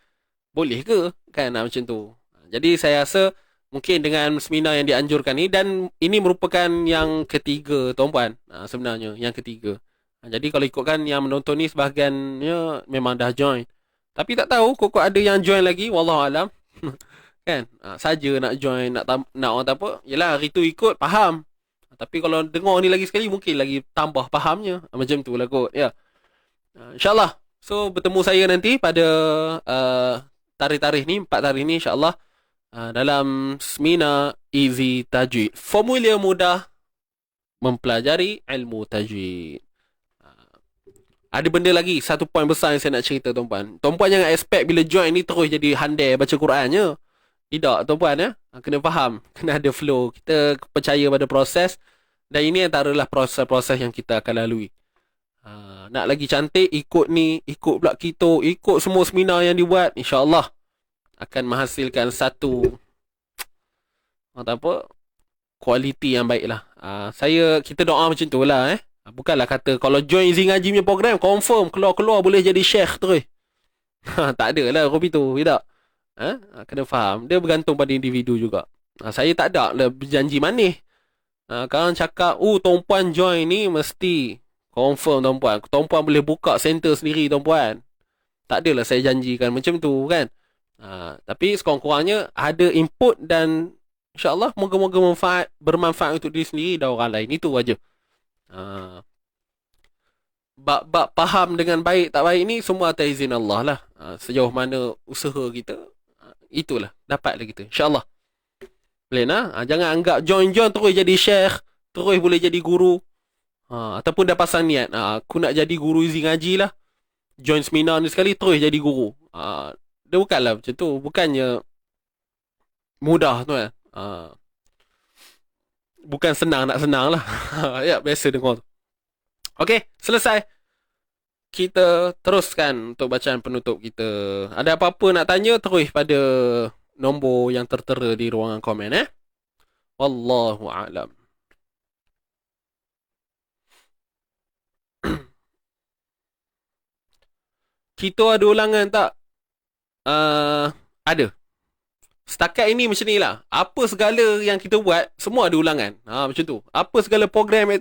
boleh ke? Kan macam tu. Jadi saya rasa mungkin dengan seminar yang dianjurkan ni, dan ini merupakan yang ketiga, tuan-puan. Sebenarnya yang ketiga. Jadi kalau ikutkan yang menonton ni sebahagiannya memang dah join. Tapi tak tahu kok ada yang join lagi, wallahualam. Kan? Saja nak join, nak orang tak apa. Yelah, hari tu ikut, faham. Tapi kalau dengar ni lagi sekali, mungkin lagi tambah fahamnya. Macam tu lah kot. Ya. InsyaAllah. So, bertemu saya nanti pada tarikh-tarikh ni, 4 tarikh ni insyaAllah. Dalam seminar Easy Tajwid. Formulir mudah mempelajari ilmu tajwid. Ada benda lagi, satu poin besar yang saya nak cerita, tuan-puan. Tuan-puan jangan expect bila join ni terus jadi handai baca Qurannya. Tidak, tuan-puan ya. Kena faham, kena ada flow. Kita percaya pada proses. Dan ini antaralah proses-proses yang kita akan lalui. Nak lagi cantik, ikut ni, ikut pula kita, ikut semua seminar yang dibuat, insya-Allah akan menghasilkan satu kualiti yang baik lah. Kita doa macam tu lah. Bukanlah kata kalau join Easy Ngaji punya program, confirm keluar-keluar boleh jadi syekh terus. Tak ada lah kopi tu, tidak. Kena faham. Dia bergantung pada individu juga. Saya tak ada lah berjanji manis. Kalau cakap, tuan-puan join ni mesti confirm, tuan-puan. Tuan-puan boleh buka center sendiri, tuan-puan. Tak adalah saya janjikan macam tu kan. Tapi sekurang-kurangnya ada input dan insya-Allah moga-moga bermanfaat untuk diri sendiri dan orang lain. Itu aja. Bab faham dengan baik tak baik ni semua atas izin Allah lah. Sejauh mana usaha kita, itulah dapatlah kita, insya-Allah. Boleh nah? Jangan anggap join terus jadi syekh, terus boleh jadi guru. Ataupun dah pasang niat, aku nak jadi guru Easy Ngaji lah. Join seminar ni sekali terus jadi guru. Dia bukanlah macam tu. Bukannya mudah tu kan. Bukan senang nak senang lah. Ya, biasa dengar tu. Okey, selesai. Kita teruskan untuk bacaan penutup kita. Ada apa-apa nak tanya, terus pada nombor yang tertera di ruangan komen. Wallahu a'lam. Kita ada ulangan tak? Ada. Setakat ini macam ni lah. Apa segala yang kita buat, semua ada ulangan. Macam tu. Apa segala program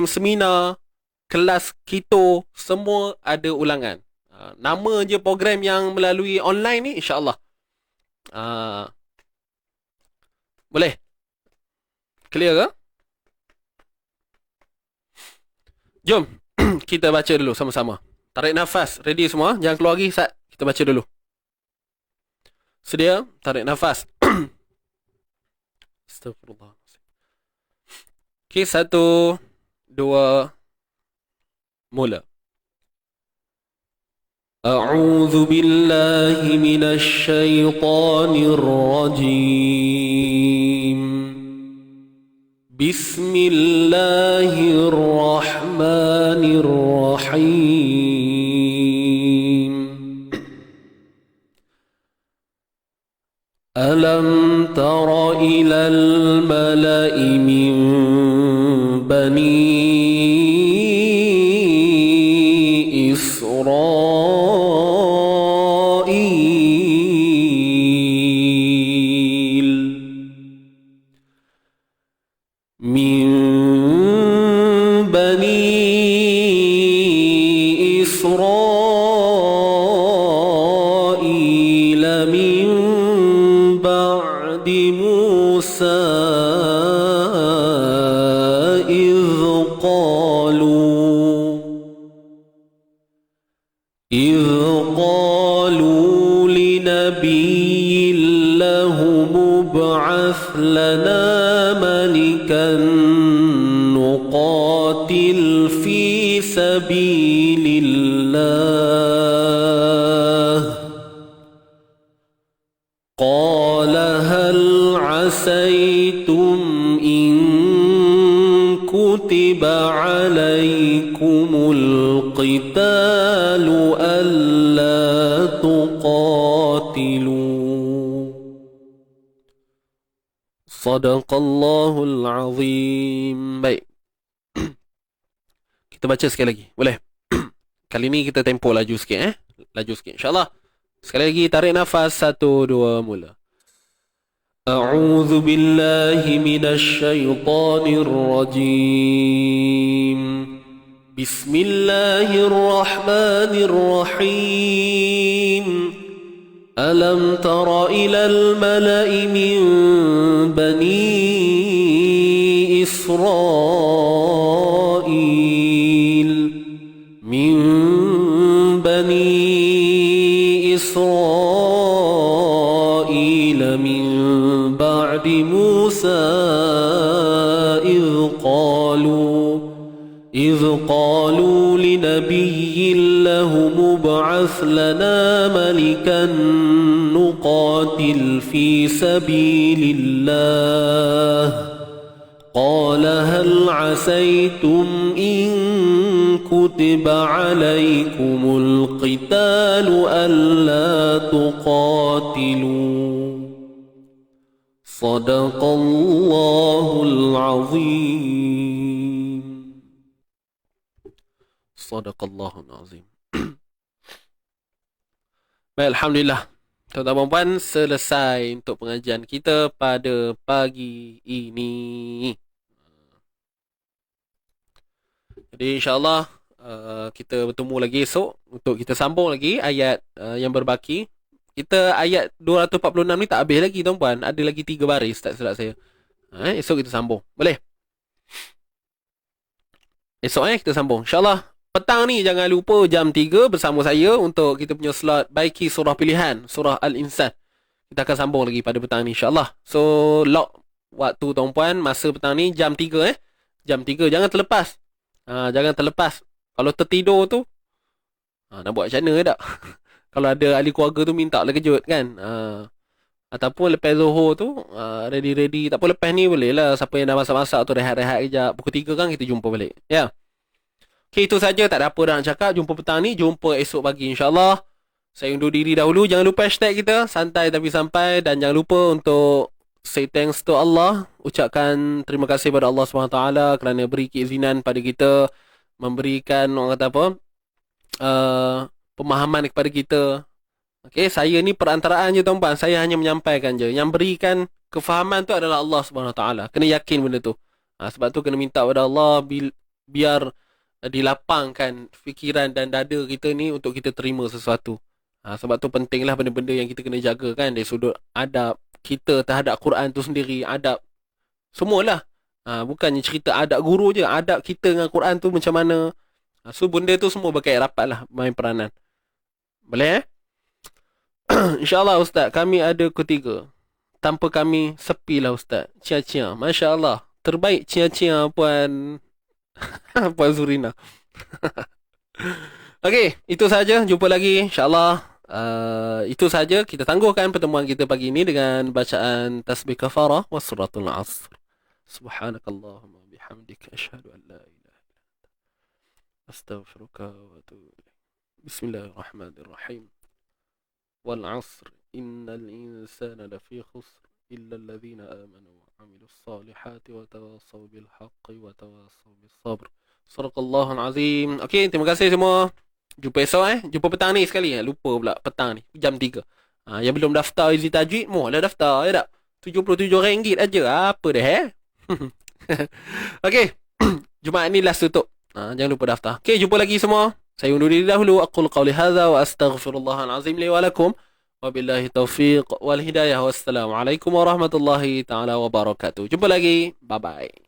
seminar, kelas kita, semua ada ulangan. Nama je program yang melalui online ni, insya-Allah. Boleh? Clear ke? Jom. Kita baca dulu sama-sama. Tarik nafas. Ready semua? Jangan keluar lagi. Kita baca dulu. Sedia? Tarik nafas. Astagfirullah. Okay, 1, 2, mula. A'udzu billahi minasy syaithanir rajim. بسم الله الرحمن الرحيم ألم تر إلى الملأ من بني إسرائيل من بني إسرائيل من بعد موسى إذ قالوا لنبي له مبعث لنا ملكا نقاتل في سبيل الله قال هل عسيتم إن كتب عليكم القتال ألا تقاتلوا Sadaqallahul Azim. Baik. Kita baca sekali lagi. Boleh? Kali ni kita tempo laju sikit Laju sikit insya-Allah. Sekali lagi tarik nafas 1 2 mula. A'udzu billahi minasy syaithanir rajim. Bismillahirrahmanirrahim. ألم تر إلى الملأ من بني إسرائيل من بني إسرائيل من بعد موسى إذ قالوا لنبي له مبعث لنا ملكا نقاتل في سبيل الله قال هل عسيتم إن كتب عليكم القتال ألا تقاتلوا صدق الله العظيم. Sadaqallahul Azim. Baik, Alhamdulillah. Tuan-tuan dan puan, selesai untuk pengajian kita pada pagi ini. Jadi insyaAllah kita bertemu lagi esok untuk kita sambung lagi ayat yang berbaki. Kita ayat 246 ni tak habis lagi tuan-puan. Ada lagi 3 baris, tak silap saya. Esok kita sambung. Boleh? Esok kita sambung. InsyaAllah. Petang ni jangan lupa jam 3 bersama saya untuk kita punya slot baiki surah pilihan, surah Al-Insan. Kita akan sambung lagi pada petang ni insyaAllah. So, lock waktu tuan-puan masa petang ni jam 3 Jam 3, jangan terlepas. Jangan terlepas. Kalau tertidur tu, nak buat macam mana tak? Kalau ada ahli keluarga tu minta lah kejut kan. Ataupun lepas Zuhur tu, ready-ready. Tak apa lepas ni boleh lah. Siapa yang dah masak-masak tu rehat-rehat kejap. Pukul 3 kan kita jumpa balik. Ya. Okay, itu saja. Tak ada apa dah nak cakap. Jumpa petang ni. Jumpa esok pagi insyaAllah. Saya undur diri dahulu. Jangan lupa hashtag kita. Santai tapi sampai. Dan jangan lupa untuk say thanks to Allah. Ucapkan terima kasih kepada Allah SWT kerana beri keizinan pada kita. Memberikan, orang kata apa, pemahaman kepada kita. Okay, saya ni perantaraan je tuan-tuan. Saya hanya menyampaikan je. Yang berikan kefahaman tu adalah Allah SWT. Kena yakin benda tu. Sebab tu kena minta kepada Allah biar dilapangkan fikiran dan dada kita ni untuk kita terima sesuatu. Sebab tu pentinglah benda-benda yang kita kena jaga kan. Dari sudut adab kita terhadap Quran tu sendiri. Adab semualah. Bukannya cerita adab guru je. Adab kita dengan Quran tu macam mana. So benda tu semua berkait rapat lah main peranan. Boleh InsyaAllah Ustaz, kami ada ketiga. Tanpa kami sepilah Ustaz. Cia-cia. Masya Allah. Terbaik cia-cia Puan Puan Zurina. Okey, itu saja. Jumpa lagi insyaAllah. Itu saja. Kita tangguhkan pertemuan kita pagi ini dengan bacaan tasbih kafarah wa suratul asr. Subhanakallahumma bihamdika asyhadu an la ilaha illa anta astaghfiruka wa atubu ilaik. Bismillahirrahmanirrahim. Wal 'asr innal insana lafi khusr illa alladhina amanu wa 'amilus salihati wa tawassaw bil haqqi wa tawassaw bis sabr. Sadaqallahul azim. Okey, terima kasih semua. Jumpa esok Jumpa petang ni sekali. Lupa pula petang ni jam 3. Yang belum daftar Easy Tajwid, mohonlah daftar ya tak? RM77 aja. Apa dah Okey. Jumaat ni last tutup. Jangan lupa daftar. Okey, jumpa lagi semua. Saya undur diri dahulu. Aqul qawli hadza wa astaghfirullahal azim li wa lakum. Wabillahi taufiq wal hidayah. Wassalamualaikum warahmatullahi taala wabarakatuh. Jumpa lagi. Bye bye.